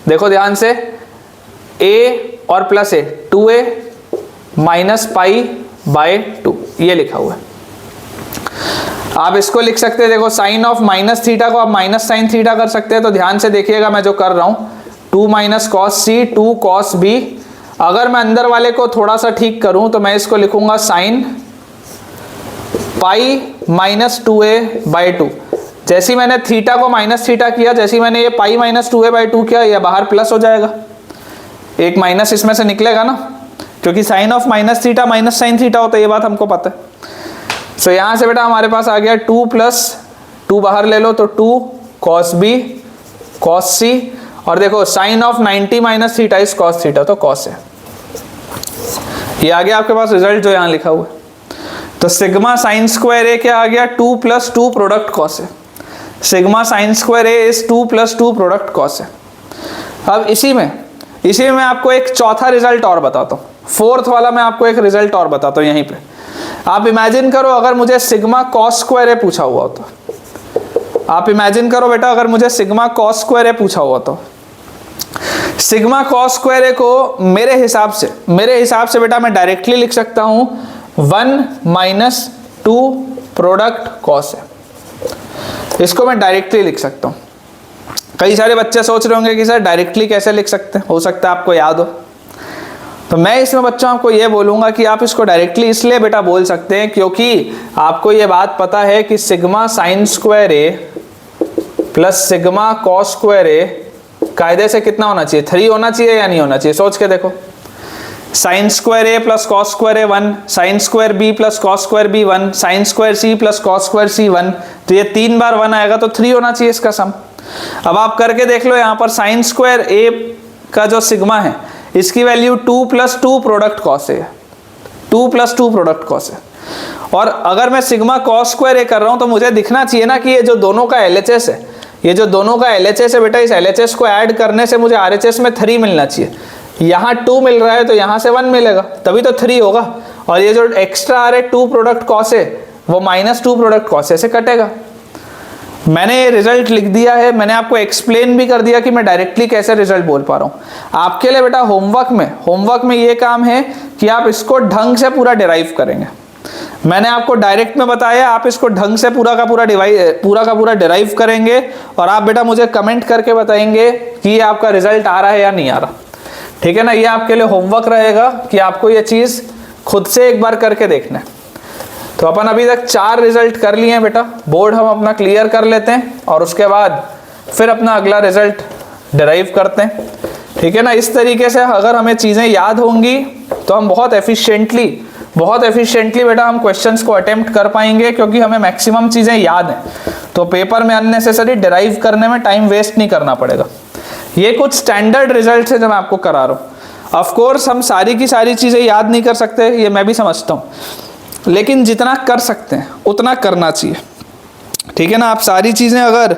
Speaker 1: देखो ध्यान से a और प्लस a 2a माइनस π/2, ये लिखा हुआ है। आप इसको लिख सकते हैं, देखो साइन ऑफ माइनस थीटा को आप माइनस साइन थीटा कर सकते हैं, तो ध्यान से देखिएगा मैं जो कर रहा हूं 2 minus cos c 2 cos b, अगर मैं अंदर वाले को थोड़ा सा ठीक करूं तो मैं इसको लिखूंगा साइन π माइनस 2a/2, जैसे मैंने थीटा को माइनस थीटा किया, जैसे मैंने ये π माइनस 2a/2 किया, ये बाहर प्लस हो जाएगा, एक माइनस इसमें से निकलेगा ना, क्योंकि sine of minus theta minus sine theta होता है, ये बात हमको पता है। सो यहां से बेटा हमारे पास आ गया 2 प्लस 2 बाहर ले लो तो 2 cos b cos c, और देखो sine of 90 minus theta is cos theta तो cos है, ये आ गया आपके पास रिजल्ट जो यहां लिखा हुआ है। तो सिग्मा साइन स्क्वायर ए क्या आ गया 2 प्लस 2 प्रोडक्ट cos है, sigma sine square A is 2 plus 2 product cos है। अब इसी में मैं आपको एक चौथा रिजल्ट और बताता हूँ, फोर्थ वाला मैं आपको एक रिजल्ट और बताता हूँ। यहीं पे आप इमेजिन करो अगर मुझे सिग्मा cos स्क्वायर ए पूछा हुआ तो, आप इमेजिन करो बेटा अगर मुझे सिग्मा cos स्क्वायर ए पूछा हुआ तो, सिग्मा cos स्क्वायर ए को मेरे हिसाब से बेटा मैं डायरेक्टली लिख सकता हूं 1 माइनस 2 प्रोडक्ट cos है, इसको मैं डायरेक्टली लिख सकता हूं। कई सारे बच्चे सोच रहे होंगे कि सर डायरेक्टली कैसे लिख सकते हैं, हो सकता है आपको याद हो, तो मैं इसमें बच्चों आपको ये बोलूंगा कि आप इसको डायरेक्टली इसलिए बेटा बोल सकते हैं क्योंकि आपको ये बात पता है कि sigma sine square A plus sigma cos square ए कायदे से कितना होना चाहिए, 3 होना चाहिए या नहीं होना चाहिए, सोच के देखो। Sine square A plus cos square A 1, sine square B plus cos square B 1, sine square C plus cos square C 1, तो ये 3 बार 1 आएगा तो 3 होना चाहिए इसका सम। अब आप करके देख लो, यहाँ पर साइन स्क्वायर ए का जो सिग्मा है इसकी वैल्यू 2 प्लस 2 प्रोडक्ट cos है, 2 प्लस 2 प्रोडक्ट cos है, और अगर मैं सिग्मा cos स्क्वायर ए कर रहा हूं तो मुझे दिखना चाहिए ना कि ये जो दोनों का LHS है, ये जो दोनों का LHS है बेटा, इस LHS को ऐड करने से मुझे RHS में 3 मिलना चाहिए, यहाँ 2 मिल रहा है तो यहाँ से 1 मिलेगा तभी तो 3 होगा, और ये जो एक्स्ट्रा आ रहा है 2 प्रोडक्ट cos है वो माइनस 2 प्रोडक्ट cos से कटेगा। मैंने ये रिजल्ट लिख दिया है, मैंने आपको एक्सप्लेन भी कर दिया कि मैं डायरेक्टली कैसे रिजल्ट बोल पा रहा हूँ। आपके लिए बेटा होमवर्क में ये काम है कि आप इसको ढंग से पूरा डिराइव करेंगे। मैंने आपको डायरेक्ट में बताया, आप इसको ढंग से पूरा का पूरा डिराइव करेंगे और आप बेटा मुझे कमेंट करके बताएंगे कि ये आपका रिजल्ट आ रहा है या नहीं आ रहा। ठीक है ना, ये आपके लिए होमवर्क रहेगा कि आपको ये चीज़ खुद से एक बार करके देखना है। तो अपन अभी तक 4 रिजल्ट कर लिए हैं बेटा, बोर्ड हम अपना क्लियर कर लेते हैं और उसके बाद फिर अपना अगला रिजल्ट डिराइव करते हैं। ठीक है ना, इस तरीके से अगर हमें चीज़ें याद होंगी तो हम बहुत एफिशिएंटली बेटा हम क्वेश्चंस को अटेम्प्ट कर पाएंगे, क्योंकि हमें मैक्सिमम चीज़ें याद हैं। तो पेपर में अननेसेसरी डिराइव करने में टाइम वेस्ट नहीं करना पड़ेगा। ये कुछ स्टैंडर्ड रिजल्ट है जो मैं आपको करा रहा हूँ। ऑफ कोर्स हम सारी की सारी चीज़ें याद नहीं कर सकते, ये मैं भी समझता हूँ, लेकिन जितना कर सकते हैं उतना करना चाहिए। ठीक है ना, आप सारी चीज़ें अगर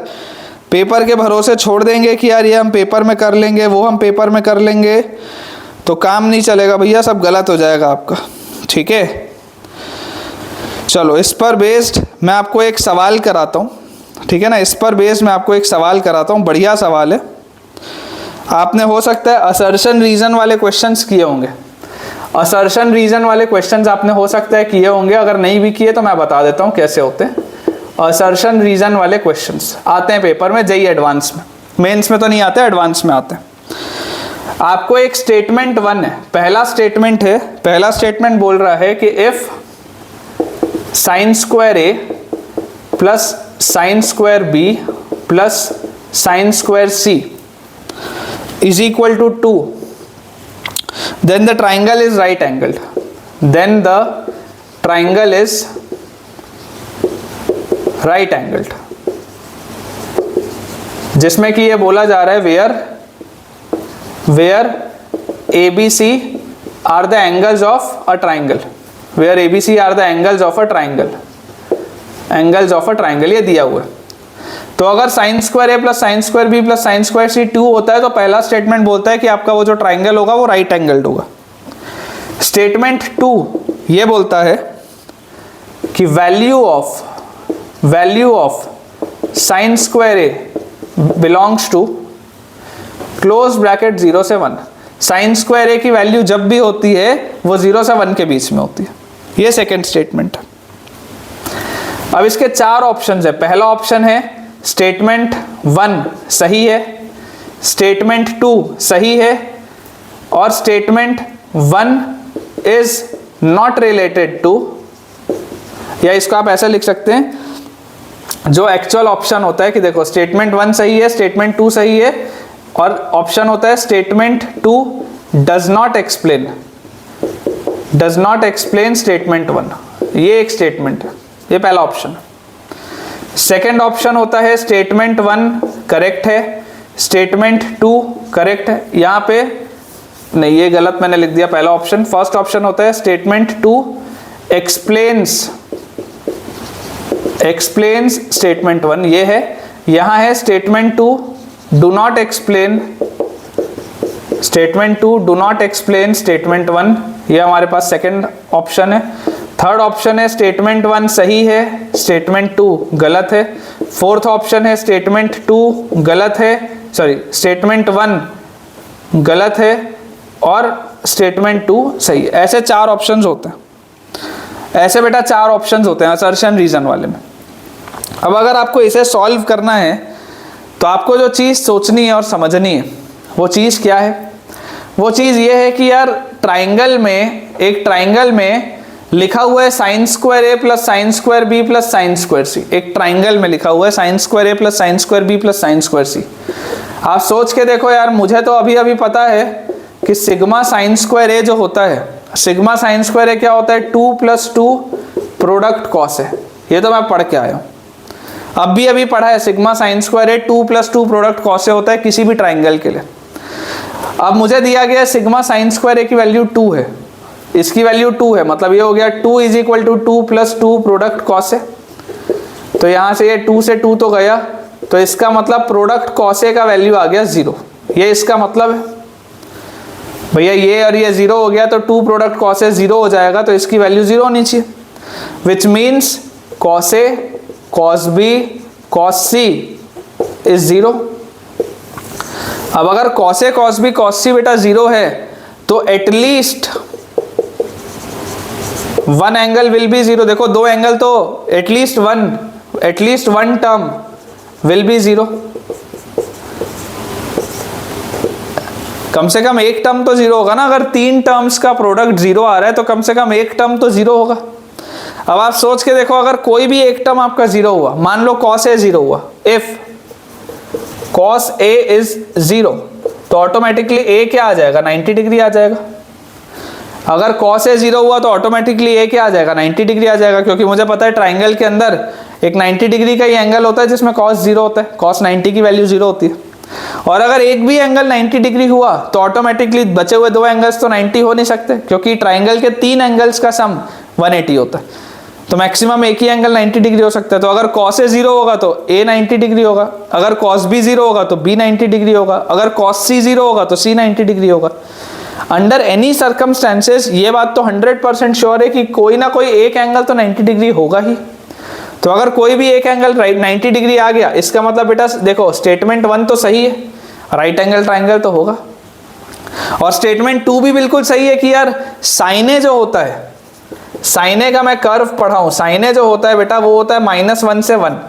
Speaker 1: पेपर के भरोसे छोड़ देंगे कि यार ये हम पेपर में कर लेंगे, वो हम पेपर में कर लेंगे, तो काम नहीं चलेगा भैया, सब गलत हो जाएगा आपका। ठीक है, चलो इस पर बेस्ड मैं आपको एक सवाल कराता हूँ। ठीक है ना, इस पर बेस्ड मैं आपको एक सवाल कराता हूँ, बढ़िया सवाल है। आपने हो सकता है असर्शन रीजन वाले क्वेश्चंस किए होंगे, असर्शन रीजन वाले क्वेश्चंस आपने हो सकता है किए होंगे। अगर नहीं भी किए तो मैं बता देता हूँ कैसे होते हैं। असर्शन रीजन वाले क्वेश्चंस आते हैं पेपर में, जेईई एडवांस में, मेंस में तो नहीं आते, एडवांस में आते हैं। आपको एक स्टेटमेंट 1 है, पहला स्टेटमेंट है, पहला स्टेटमेंट बोल रहा है कि if sine square A plus sine square B plus sine square C is equal to 2, then the triangle is right angled, then the triangle is right angled, जिसमें कि ये बोला जा रहा है where ABC are the angles of a triangle, where ABC are the angles of a triangle, angles of a triangle, ये दिया हुआ है। तो अगर sine square A plus sine square B plus sine square C 2 होता है तो पहला स्टेटमेंट बोलता है कि आपका वो जो ट्राइंगल होगा वो राइट एंगल्ड होगा। स्टेटमेंट 2 ये बोलता है कि value of sine square A belongs to close bracket 0 से 1। साइन स्क्वायर ए की वैल्यू जब भी होती है वो 0 से 1 के बीच में होती है। ये सेकेंड स्टेटमेंट है। अब इसके 4 ऑप्शन है। पहला ऑप्शन है स्टेटमेंट 1 सही है, स्टेटमेंट 2 सही है और statement 1 is not related to, या इसको आप ऐसा लिख सकते हैं जो एक्चुअल ऑप्शन होता है कि देखो स्टेटमेंट 1 सही है, स्टेटमेंट 2 सही है और ऑप्शन होता है statement 2 does not explain statement 1। ये एक स्टेटमेंट है, ये पहला ऑप्शन है। सेकेंड ऑप्शन होता है स्टेटमेंट 1 करेक्ट है, स्टेटमेंट 2 करेक्ट है। यहाँ पे नहीं, ये गलत मैंने लिख दिया पहला ऑप्शन। फर्स्ट ऑप्शन होता है स्टेटमेंट 2 एक्सप्लेन्स स्टेटमेंट 1, ये है। यहाँ है statement 2 do not explain statement 1, ये हमारे पास सेकेंड ऑप्शन है। थर्ड ऑप्शन है स्टेटमेंट 1 सही है, स्टेटमेंट 2 गलत है। फोर्थ ऑप्शन है स्टेटमेंट 2 गलत है, स्टेटमेंट 1 गलत है और स्टेटमेंट 2 सही है। ऐसे 4 ऑप्शंस होते हैं, ऐसे बेटा 4 ऑप्शंस होते हैं असर्शन रीजन वाले में। अब अगर आपको इसे सॉल्व करना है तो आपको जो चीज़ सोचनी है और समझनी है वो चीज़ क्या है? वो चीज़ ये है कि यार एक ट्राइंगल में लिखा हुआ है sine square A plus sine square B plus sine square C. एक ट्राइंगल में लिखा हुआ है sine square A plus sine square B plus sine square C. आप सोच के देखो यार, मुझे तो अभी पता है कि सिग्मा साइन स्क्वायर ए जो होता है, सिग्मा साइन स्क्वायर ए क्या होता है? 2 + 2 प्रोडक्ट कॉस है। ये तो मैं पढ़ के आया हूँ, अभी पढ़ा है। सिग्मा साइन स्क्वायर ए 2 + 2 प्रोडक्ट कॉस से होता है किसी भी ट्राइंगल के लिए। अब मुझे दिया गया सिग्मा साइन स्क्वायर ए की वैल्यू 2 है, इसकी वैल्यू 2 है, मतलब ये हो गया 2 = 2 + 2 प्रोडक्ट कॉस ए। तो यहाँ से ये 2 से 2 तो गया, तो इसका मतलब प्रोडक्ट कॉस ए का वैल्यू आ गया 0। ये इसका मतलब है भैया, ये और ये 0 हो गया तो 2 प्रोडक्ट कॉस ए 0 हो जाएगा, तो इसकी वैल्यू 0 होनी चाहिए। Which means cos A cos B cos C is 0। अब अगर cos A cos B cos C बेटा 0 है तो at least one angle will be zero. देखो दो एंगल तो at least one term will be zero, कम से कम एक टर्म तो जीरो होगा ना। अगर तीन टर्म्स का प्रोडक्ट जीरो आ रहा है तो कम से कम एक टर्म तो जीरो होगा। अब आप सोच के देखो, अगर कोई भी एक टर्म आपका जीरो हुआ, मान लो cos A जीरो हुआ, if cos A is zero, तो ऑटोमेटिकली A क्या आ जाएगा, 90 डिग्री आ जाएगा। अगर cos A जीरो हुआ तो ऑटोमेटिकली A क्या आ जाएगा, 90 डिग्री आ जाएगा, क्योंकि मुझे पता है ट्राइंगल के अंदर एक 90 डिग्री का ही एंगल होता है जिसमें cos जीरो होता है, cos 90 की वैल्यू जीरो होती है। और अगर एक भी एंगल 90 डिग्री हुआ तो ऑटोमेटिकली बचे हुए दो एंगल्स तो 90 हो नहीं सकते, क्योंकि ट्राइंगल के तीन एंगल्स का सम 180 होता है, तो मैक्सिमम एक ही एंगल 90 डिग्री हो सकता है। तो अगर cos A जीरो होगा तो A 90 डिग्री होगा, अगर cos B जीरो होगा तो B 90 डिग्री होगा, अगर cos C जीरो होगा तो C 90 डिग्री होगा। अंडर एनी सर्कमस्टेंसेस ये बात तो 100% श्योर है कि कोई ना कोई एक एंगल तो 90 डिग्री होगा ही। तो अगर कोई भी एक एंगल 90 डिग्री आ गया, इसका मतलब बेटा देखो स्टेटमेंट 1 तो सही है, राइट एंगल ट्राइंगल तो होगा। और स्टेटमेंट 2 भी बिल्कुल सही है कि यार साइन ए जो होता है, साइन ए का मैं कर्व पढ़ा हूं, साइन ए जो होता है बेटा वो होता है -1 से 1,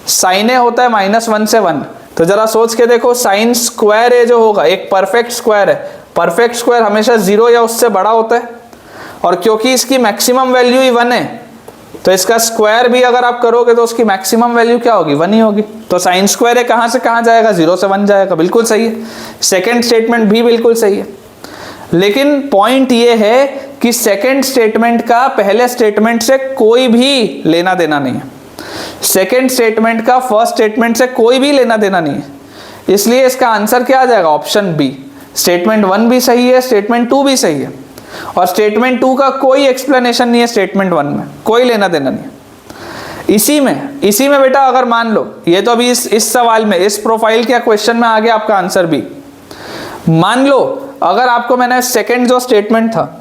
Speaker 1: साइन ए होता है -1 से 1। तो जरा सोच के देखो, साइन स्क्वायर ए जो होगा एक परफेक्ट स्क्वायर है, परफेक्ट स्क्वायर हमेशा 0 या उससे बड़ा होता है, और क्योंकि इसकी मैक्सिमम वैल्यू ही 1 है तो इसका स्क्वायर भी अगर आप करोगे तो उसकी मैक्सिमम वैल्यू क्या होगी, 1 ही होगी। तो साइन स्क्वायर है कहां से कहां जाएगा, 0 से 1 जाएगा, बिल्कुल सही है। सेकेंड स्टेटमेंट भी बिल्कुल सही है, लेकिन पॉइंट ये है कि सेकेंड स्टेटमेंट का पहले स्टेटमेंट से कोई भी लेना देना नहीं है, सेकेंड स्टेटमेंट का फर्स्ट स्टेटमेंट से कोई भी लेना देना नहीं है, इसलिए इसका आंसर क्या आ जाएगा, ऑप्शन बी। स्टेटमेंट 1 भी सही है, स्टेटमेंट 2 भी सही है, और स्टेटमेंट 2 का कोई एक्सप्लेनेशन नहीं है स्टेटमेंट 1 में, कोई लेना देना नहीं है। इसी में बेटा अगर मान लो, ये तो अभी इस सवाल में, इस प्रोफाइल के क्वेश्चन में आ गया आपका आंसर भी। मान लो अगर आपको मैंने सेकंड जो स्टेटमेंट था,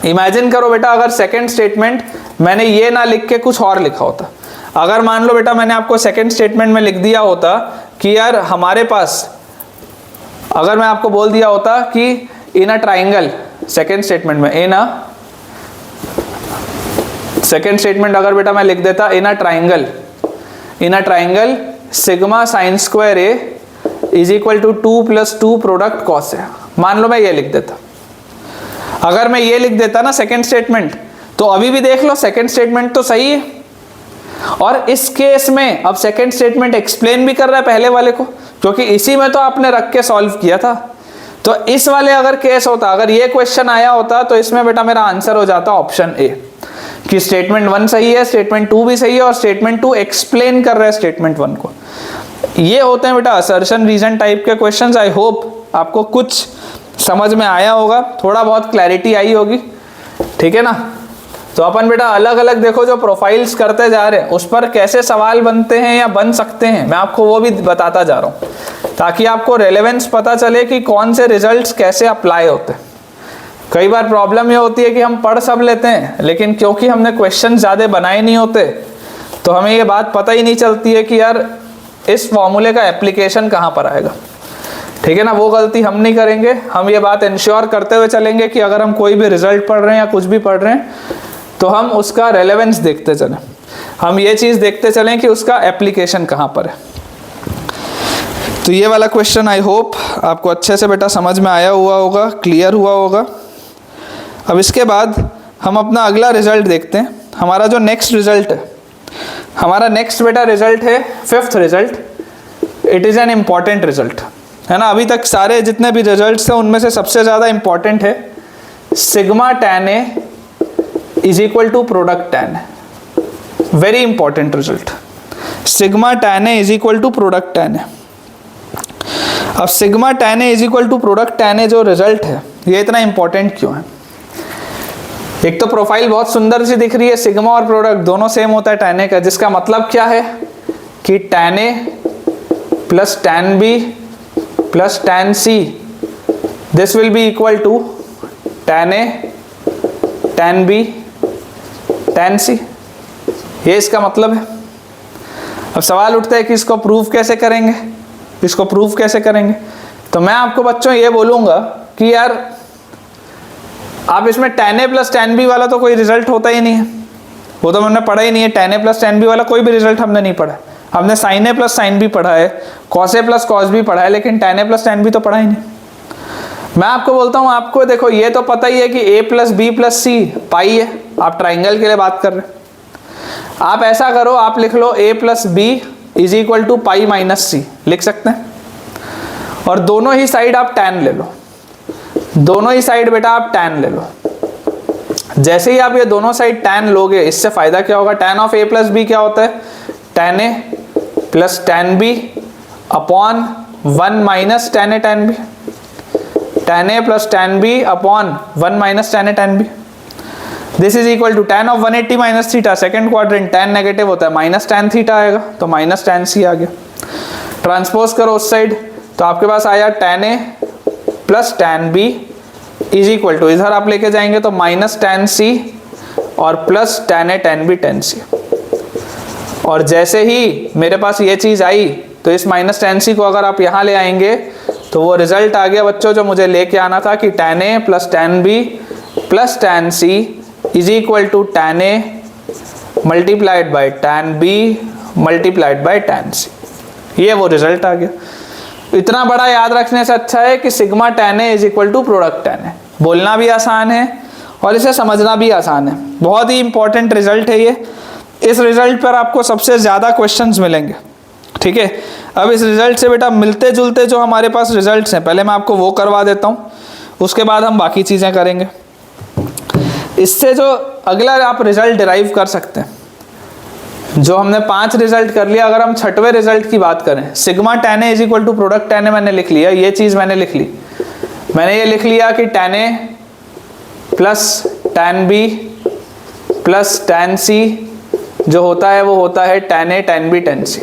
Speaker 1: इमेजिन करो बेटा अगर सेकंड स्टेटमेंट मैंने ये ना लिख के कुछ और लिखा होता, अगर मान लो बेटा मैंने आपको सेकंड स्टेटमेंट में लिख दिया होता कि यार हमारे पास, अगर मैं आपको बोल दिया होता कि in a triangle, second statement में सेकेंड स्टेटमेंट अगर बेटा मैं लिख देता in a triangle sigma sine square A is equal to 2 + 2 product cos A, मान लो मैं ये लिख देता। अगर मैं ये लिख देता ना सेकेंड स्टेटमेंट, तो अभी भी देख लो सेकेंड स्टेटमेंट तो सही है, और इस केस में अब सेकेंड स्टेटमेंट एक्सप्लेन भी कर रहा है पहले वाले को, क्योंकि इसी में तो आपने रख के सॉल्व किया था। तो इस वाले अगर केस होता, अगर ये क्वेश्चन आया होता, तो इसमें बेटा मेरा आंसर हो जाता ऑप्शन ए, कि स्टेटमेंट 1 सही है, स्टेटमेंट 2 भी सही है, और स्टेटमेंट 2 एक्सप्लेन कर रहा है स्टेटमेंट 1 को। ये होते हैं बेटा असर्शन रीजन टाइप के क्वेश्चंस। आई होप आपको कुछ समझ में आया होगा, थोड़ा बहुत क्लैरिटी आई होगी, ठीक है ना। तो अपन बेटा अलग अलग देखो जो प्रोफाइल्स करते जा रहे हैं, उस पर कैसे सवाल बनते हैं या बन सकते हैं, मैं आपको वो भी बताता जा रहा हूँ, ताकि आपको रेलेवेंस पता चले कि कौन से रिजल्ट्स कैसे अप्लाई होते हैं। कई बार प्रॉब्लम ये होती है कि हम पढ़ सब लेते हैं, लेकिन क्योंकि हमने क्वेश्चन ज़्यादा बनाए नहीं होते, तो हमें ये बात पता ही नहीं चलती है कि यार इस फॉर्मूले का एप्लीकेशन कहाँ पर आएगा, ठीक है ना। वो गलती हम नहीं करेंगे, हम ये बात इंश्योर करते हुए चलेंगे कि अगर हम कोई भी रिजल्ट पढ़ रहे हैं या कुछ भी पढ़ रहे हैं, तो हम उसका रेलेवेंस देखते चलें, हम ये चीज़ देखते चलें कि उसका एप्लीकेशन कहाँ पर है। तो ये वाला क्वेश्चन आई होप आपको अच्छे से बेटा समझ में आया हुआ होगा, क्लियर हुआ होगा। अब इसके बाद हम अपना अगला रिजल्ट देखते हैं। हमारा जो नेक्स्ट रिजल्ट है, हमारा नेक्स्ट बेटा रिजल्ट है 5th result. It is an important result, है ना। अभी तक सारे जितने भी रिजल्ट्स हैं उनमें से सबसे ज़्यादा इम्पॉर्टेंट है sigma tan A is equal to product tan। Very important result, sigma tan A is equal to product tan। अब sigma tan A is equal to product tan जो रिजल्ट है, ये इतना इंपॉर्टेंट क्यों है। एक तो प्रोफाइल बहुत सुंदर सी दिख रही है, सिग्मा और प्रोडक्ट दोनों सेम होता है tan A का, जिसका मतलब क्या है कि tan A plus tan B plus tan C, this will be equal to tan A tan B tan C, ये इसका मतलब है। अब सवाल उठता है कि इसको प्रूफ कैसे करेंगे, इसको प्रूफ कैसे करेंगे। तो मैं आपको बच्चों ये बोलूँगा कि यार आप इसमें tan a plus tan b वाला तो कोई रिजल्ट होता ही नहीं है, वो तो हमने पढ़ा ही नहीं है। tan a plus tan b वाला कोई भी रिजल्ट हमने नहीं पढ़ा। हमने sin a plus sin b पढ़ा है, cos a plus cos b पढ़ा है, लेकिन tan a plus tan b तो पढ़ा ही नहीं। मैं आपको बोलता हूँ, आपको देखो ये तो पता ही है कि a plus b plus c पाई है, आप ट्राइंगल के लिए बात कर रहे हैं। आप ऐसा करो, आप लिख लो a plus b is equal to pi minus c, लिख सकते हैं। और दोनों ही साइड आप tan ले लो, दोनों ही साइड बेटा आप tan ले लो। जैसे ही आप ये दोनों साइड tan लोगे, इससे फायदा क्या होगा, tan of a plus b क्या होता है, tan a plus tan b upon 1 minus tan a tan b, tan a plus tan b upon 1 minus tan a tan b। This is equal to tan of 180 minus theta, second quadrant tan negative होता है, minus tan theta आएगा, तो minus tan c आ गया। Transpose करो उस side, तो आपके पास आया tan a plus tan b is equal to, इधर आप लेके जाएंगे तो माइनस tan c और plus tan a tan b tan c। और जैसे ही मेरे पास ये चीज आई, तो इस माइनस tan c को अगर आप यहाँ ले आएंगे तो वो रिजल्ट आ गया बच्चों जो मुझे लेके आना था, कि tan a plus tan b plus tan c is equal to tan a multiplied by tan b multiplied by tan c। ये वो रिजल्ट आ गया। इतना बड़ा याद रखने से अच्छा है कि sigma tan a is equal to product tan a। बोलना भी आसान है और इसे समझना भी आसान है। बहुत ही इंपॉर्टेंट रिजल्ट है ये। इस रिजल्ट पर आपको सबसे ज़्यादा क्वेश्चंस मिलेंगे, ठीक है। अब इस रिजल्ट से बेटा मिलते जुलते जो हमारे पास रिजल्ट्स हैं, पहले मैं आपको वो करवा देता हूँ, उसके बाद हम बाकी चीज़ें करेंगे। इससे जो अगला आप रिजल्ट डिराइव कर सकते हैं, जो हमने 5 रिजल्ट कर लिया, अगर हम छठवें रिजल्ट की बात करें, sigma tan a is equal to product tan a मैंने लिख लिया, ये चीज़ मैंने लिख ली। मैंने ये लिख लिया कि tan a plus tan b plus tan c जो होता है वो होता है tan a tan b tan c,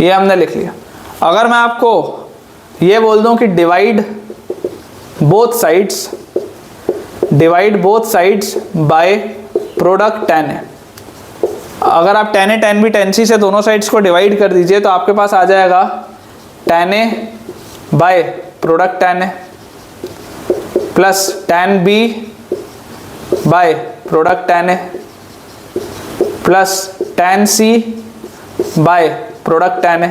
Speaker 1: ये हमने लिख लिया। अगर मैं आपको ये बोल दूं कि divide both sides by product tan a, अगर आप tan a tan b tan c से दोनों साइड्स को डिवाइड कर दीजिए तो आपके पास आ जाएगा tan a by product tan a plus tan b by product tan a plus tan c by product tan a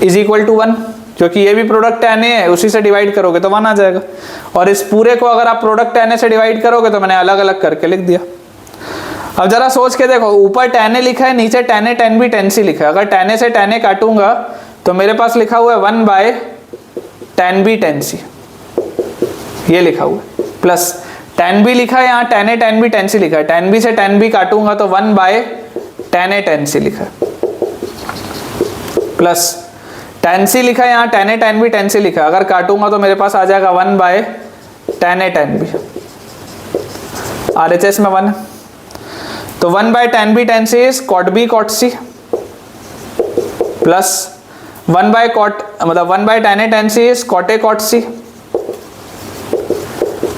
Speaker 1: is equal to 1, क्योंकि ये भी प्रोडक्ट tan a है, उसी से डिवाइड करोगे तो 1 आ जाएगा। और इस पूरे को अगर आप प्रोडक्ट tan a से डिवाइड करोगे तो मैंने अलग अलग करके लिख दिया। अब जरा सोच के देखो, ऊपर tan a लिखा है, नीचे tan a tan b tan c लिखा है। अगर tan a से tan a काटूंगा तो मेरे पास लिखा हुआ है 1 by tan b tan c, ये लिखा हुआ है। प्लस tan b लिखा है, यहाँ tan a tan b tan c लिखा है, tan b से tan b काटूंगा तो 1 by tan a tan c लिखा है। प्लस tan c लिखा है, यहाँ tan a tan b tan c लिखा है, अगर काटूंगा तो मेरे पास आ जाएगा 1 by tan a tan b, RHS में 1 है, तो 1 by tan b tan c इज cot b cot c plus 1 by cot मतलब 1 by tan a tan c इज cot a cot c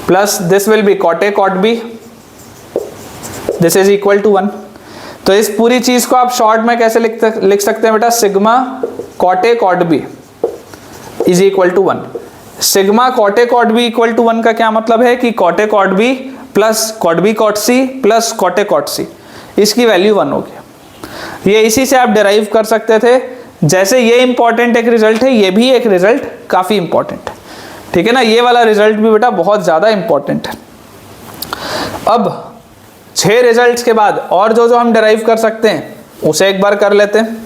Speaker 1: plus this will be cot a cot b, this is equal to 1। तो इस पूरी चीज को आप short में कैसे लिख सकते हैं बेटा, sigma cot a cot b is equal to 1। Sigma cot a cot b equal to 1 का क्या मतलब है कि cot a cot b plus cot b cot c plus cot a cot c, इसकी वैल्यू 1 होगी। ये इसी से आप डिराइव कर सकते थे। जैसे ये इंपॉर्टेंट एक रिजल्ट है, ये भी एक रिजल्ट काफी इंपॉर्टेंट है, ठीक है ना। ये वाला रिजल्ट भी बेटा बहुत ज्यादा इंपॉर्टेंट है। अब 6 रिजल्ट्स के बाद और जो हम डिराइव कर सकते हैं उसे एक बार कर लेते हैं,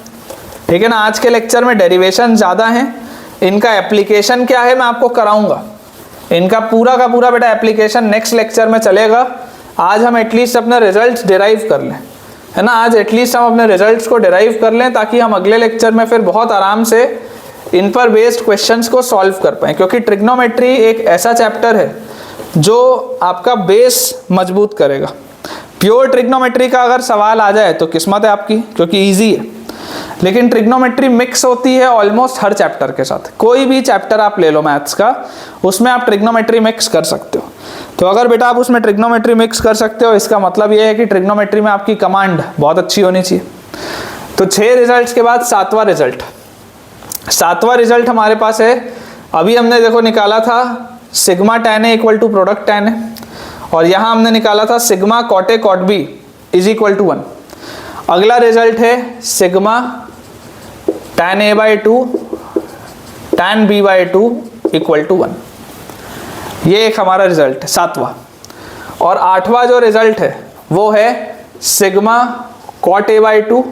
Speaker 1: ठीक है ना। आज के लेक्चर में डेरिवेशन ज़्यादा हैं, इनका एप्लीकेशन क्या है मैं आपको कराऊंगा। इनका पूरा का पूरा बेटा एप्लीकेशन नेक्स्ट लेक्चर में चलेगा। आज हम एटलीस्ट अपने रिजल्ट्स डिराइव कर लें, है ना। आज एटलीस्ट हम अपने रिजल्ट्स को डिराइव कर लें ताकि हम अगले लेक्चर में फिर बहुत आराम से इन पर बेस्ड क्वेश्चंस को सॉल्व कर पाएँ, क्योंकि ट्रिग्नोमेट्री एक ऐसा चैप्टर है जो आपका बेस मजबूत करेगा। प्योर ट्रिग्नोमेट्री का अगर सवाल आ जाए तो किस्मत है आपकी, क्योंकि ईजी है। लेकिन ट्रिग्नोमेट्री मिक्स होती है ऑलमोस्ट हर चैप्टर के साथ। कोई भी चैप्टर आप ले लो मैथ्स का, उसमें आप ट्रिग्नोमेट्री मिक्स कर सकते हो। तो अगर बेटा आप उसमें ट्रिग्नोमेट्री मिक्स कर सकते हो, इसका मतलब ये है कि ट्रिग्नोमेट्री में आपकी कमांड बहुत अच्छी होनी चाहिए। तो 6 रिजल्ट्स के बाद 7वां रिजल्ट हमारे पास है। अभी हमने देखो निकाला था sigma tan A equal to product tan A, और यहाँ हमने निकाला था sigma cot A cot B is equal to 1। अगला रिजल्ट है sigma tan A by 2 tan B by 2 equal to 1। ये एक हमारा रिजल्ट है 7वां। और 8वां जो रिजल्ट है वो है sigma cot A by 2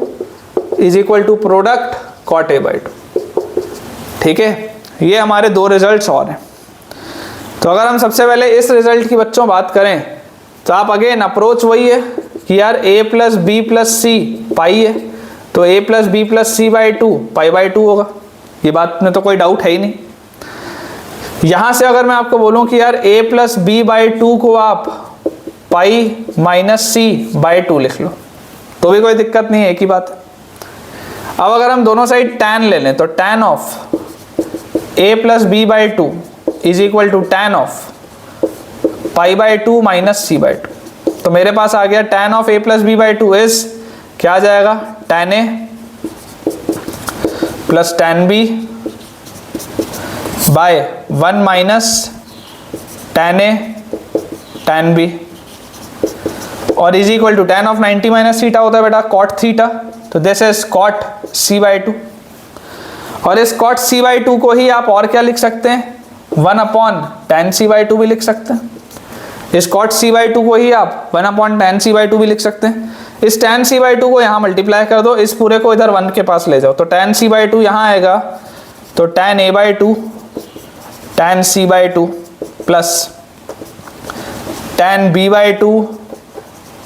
Speaker 1: is equal to product cot A by 2। ठीक है, ये हमारे 2 रिजल्ट्स और हैं। तो अगर हम सबसे पहले इस रिजल्ट की बच्चों बात करें तो आप अगेन अप्रोच वही है कि यार a plus B plus C pi है, तो a plus B plus C by 2 pi by 2 होगा। ये बात में तो कोई डाउट है ही नहीं। यहाँ से अगर मैं आपको बोलूँ कि यार a प्लस बी बाई 2 को आप पाई माइनस सी बाई 2 लिख लो तो भी कोई दिक्कत नहीं है, एक ही बात है। अब अगर हम दोनों साइड tan ले लें तो tan of a plus B by 2 is equal to tan of pi by 2 minus C by 2। तो मेरे पास आ गया tan of a plus B by 2 is क्या आ जाएगा, tan a plus tan b by 1 minus tan a tan b, और is equal to tan of 90 minus theta होता है बेटा cot थीटा, तो this is cot c by 2। और इस cot c बाई 2 को ही आप और क्या लिख सकते हैं, 1 अपॉन tan c बाई 2 भी लिख सकते हैं। इस cot c बाई 2 को ही आप 1 अपॉन tan c बाई 2 भी लिख सकते हैं। इस tan c बाई 2 को यहाँ मल्टीप्लाई कर दो, इस पूरे को इधर 1 के पास ले जाओ, तो tan c बाई 2 यहाँ आएगा, तो tan a by 2 tan c by 2 plus tan b by 2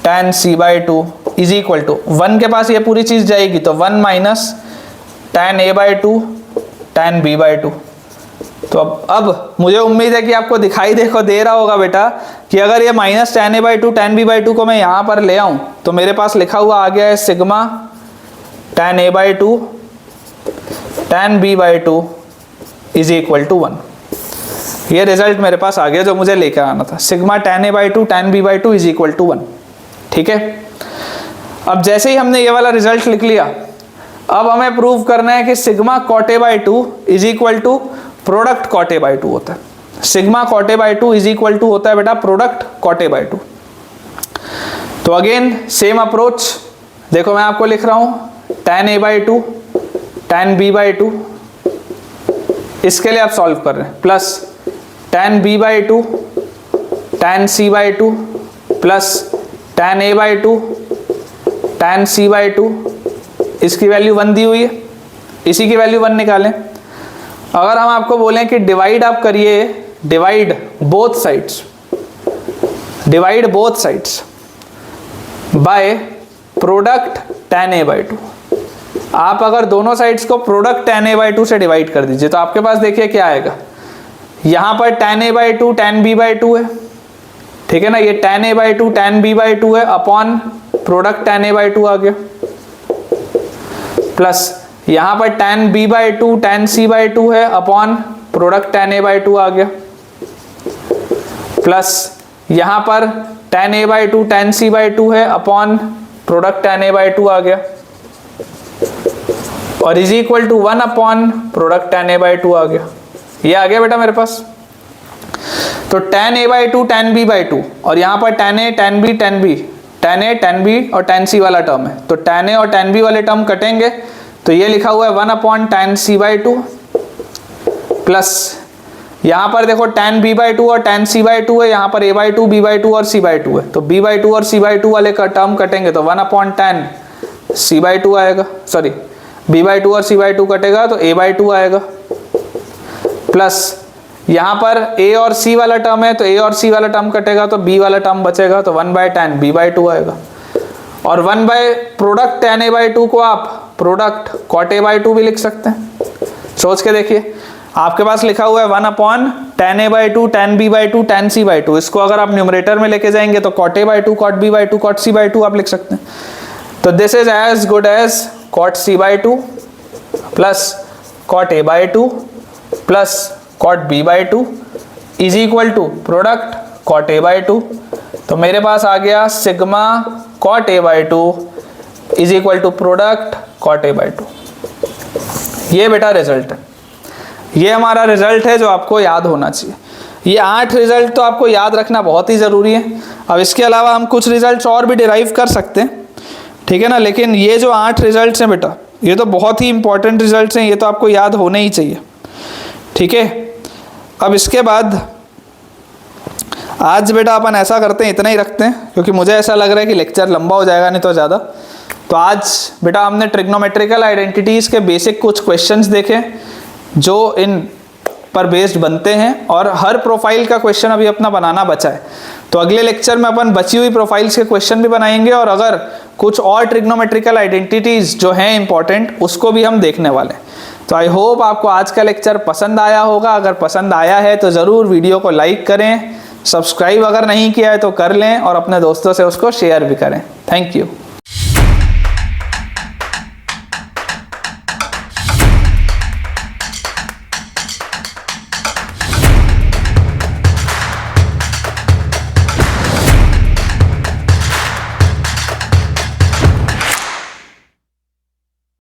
Speaker 1: tan c by 2 is equal to 1 के पास ये पूरी चीज जाएगी तो 1 minus tan a by 2 tan b by 2। तो अब मुझे उम्मीद है कि आपको दिखाई दे रहा होगा बेटा कि अगर ये minus tan a by 2 tan b by 2 को मैं यहाँ पर ले आऊँ तो मेरे पास लिखा हुआ आ गया है sigma tan a by 2 tan b by 2 is equal to 1। ये रिजल्ट मेरे पास आ गया जो मुझे लेकर आना था, sigma tan a by 2 tan b by 2 is equal to 1। ठीक है, अब जैसे ही हमने ये वाला रिजल्ट लिख लिया, अब हमें प्रूव करना है कि sigma cot A by 2 is equal to product cot A by 2 होता है। Sigma cot A by 2 is equal to होता है बेटा प्रोडक्ट cot A बाई 2। तो अगेन सेम अप्रोच, देखो मैं आपको लिख रहा हूं tan A by 2 tan B by 2, इसके लिए आप सॉल्व कर रहे हैं, plus tan B by 2 tan C by 2 plus tan A by 2 tan C by 2, इसकी वैल्यू 1 दी हुई है, इसी की वैल्यू 1 निकालें। अगर हम आपको बोलें कि डिवाइड आप करिए, divide both sides, divide both sides by product tan A by 2, आप अगर दोनों साइड्स को प्रोडक्ट tan A बाई 2 से डिवाइड कर दीजिए तो आपके पास देखिए क्या आएगा, यहाँ पर tan A by 2 tan B by 2 है, ठीक है ना, ये tan A by 2 tan B by 2 है upon product tan A by 2 आ गया, प्लस यहाँ पर tan B by 2 tan C by 2 है upon product tan A by 2 आ गया, प्लस यहाँ पर tan A by 2 tan C by 2 है upon product tan A by 2 आ गया, और is equal to 1 upon product tan A by 2 आ गया। ये आ गया बेटा मेरे पास। तो tan A by 2 tan B by 2, और यहाँ पर tan A tan B tan B, tan A tan B और tan C वाला टर्म है, तो tan A और tan B वाले टर्म कटेंगे, तो ये लिखा हुआ है 1 upon tan C by 2, plus यहाँ पर देखो tan B बाई 2 और tan C बाई 2 है, यहाँ पर A बाई 2 B बाई 2 और C बाई 2 है, तो B बाई 2 और C बाई 2 वाले का टर्म कटेंगे तो 1 अपॉन tan C बाई 2 आएगा, सॉरी B बाई 2 और C बाई 2 कटेगा तो A बाई 2 आएगा, प्लस यहाँ पर A और C वाला टर्म है तो A और C वाला टर्म कटेगा तो B वाला टर्म बचेगा, तो 1 बाय tan B बाई 2 आएगा, और 1 bye product tan A by 2 को आप प्रोडक्ट cot A बाई 2 भी लिख सकते हैं। सोच के देखिए, आपके पास लिखा हुआ है 1 upon tan A by 2 tan B by 2 tan C by 2, इसको अगर आप न्यूमरेटर में लेके जाएंगे तो cot A by 2 cot B by 2 cot C by 2 आप लिख सकते हैं। तो this is as good as cot C by 2 plus cot A by 2 plus cot B by 2 is equal to product cot A by 2। तो मेरे पास आ गया sigma cot A by 2 is equal to product cot A by 2। ये बेटा result है, ये हमारा रिजल्ट है जो आपको याद होना चाहिए। ये 8 रिजल्ट तो आपको याद रखना बहुत ही ज़रूरी है। अब इसके अलावा हम कुछ रिजल्ट्स और भी डिराइव कर सकते हैं, ठीक है ना, लेकिन ये जो 8 रिजल्ट्स हैं बेटा, ये तो बहुत ही इंपॉर्टेंट रिजल्ट्स हैं, ये तो आपको याद होने ही चाहिए, ठीक है। अब इसके बाद आज बेटा अपन ऐसा करते हैं, इतना ही रखते हैं, क्योंकि मुझे ऐसा लग रहा है कि लेक्चर लंबा हो जाएगा नहीं तो ज़्यादा। तो आज बेटा हमने ट्रिग्नोमेट्रिकल आइडेंटिटीज़ के बेसिक कुछ क्वेश्चंस देखे जो इन पर बेस्ड बनते हैं, और हर प्रोफाइल का क्वेश्चन अभी अपना बनाना बचा है। तो अगले लेक्चर में अपन बची हुई प्रोफाइल्स के क्वेश्चन भी बनाएंगे, और अगर कुछ और ट्रिग्नोमेट्रिकल आइडेंटिटीज़ जो हैं इंपॉर्टेंट, उसको भी हम देखने वाले हैं। तो आई होप आपको आज का लेक्चर पसंद आया होगा। अगर पसंद आया है तो ज़रूर वीडियो को लाइक करें, सब्सक्राइब अगर नहीं किया है तो कर लें, और अपने दोस्तों से उसको शेयर भी करें। Thank you.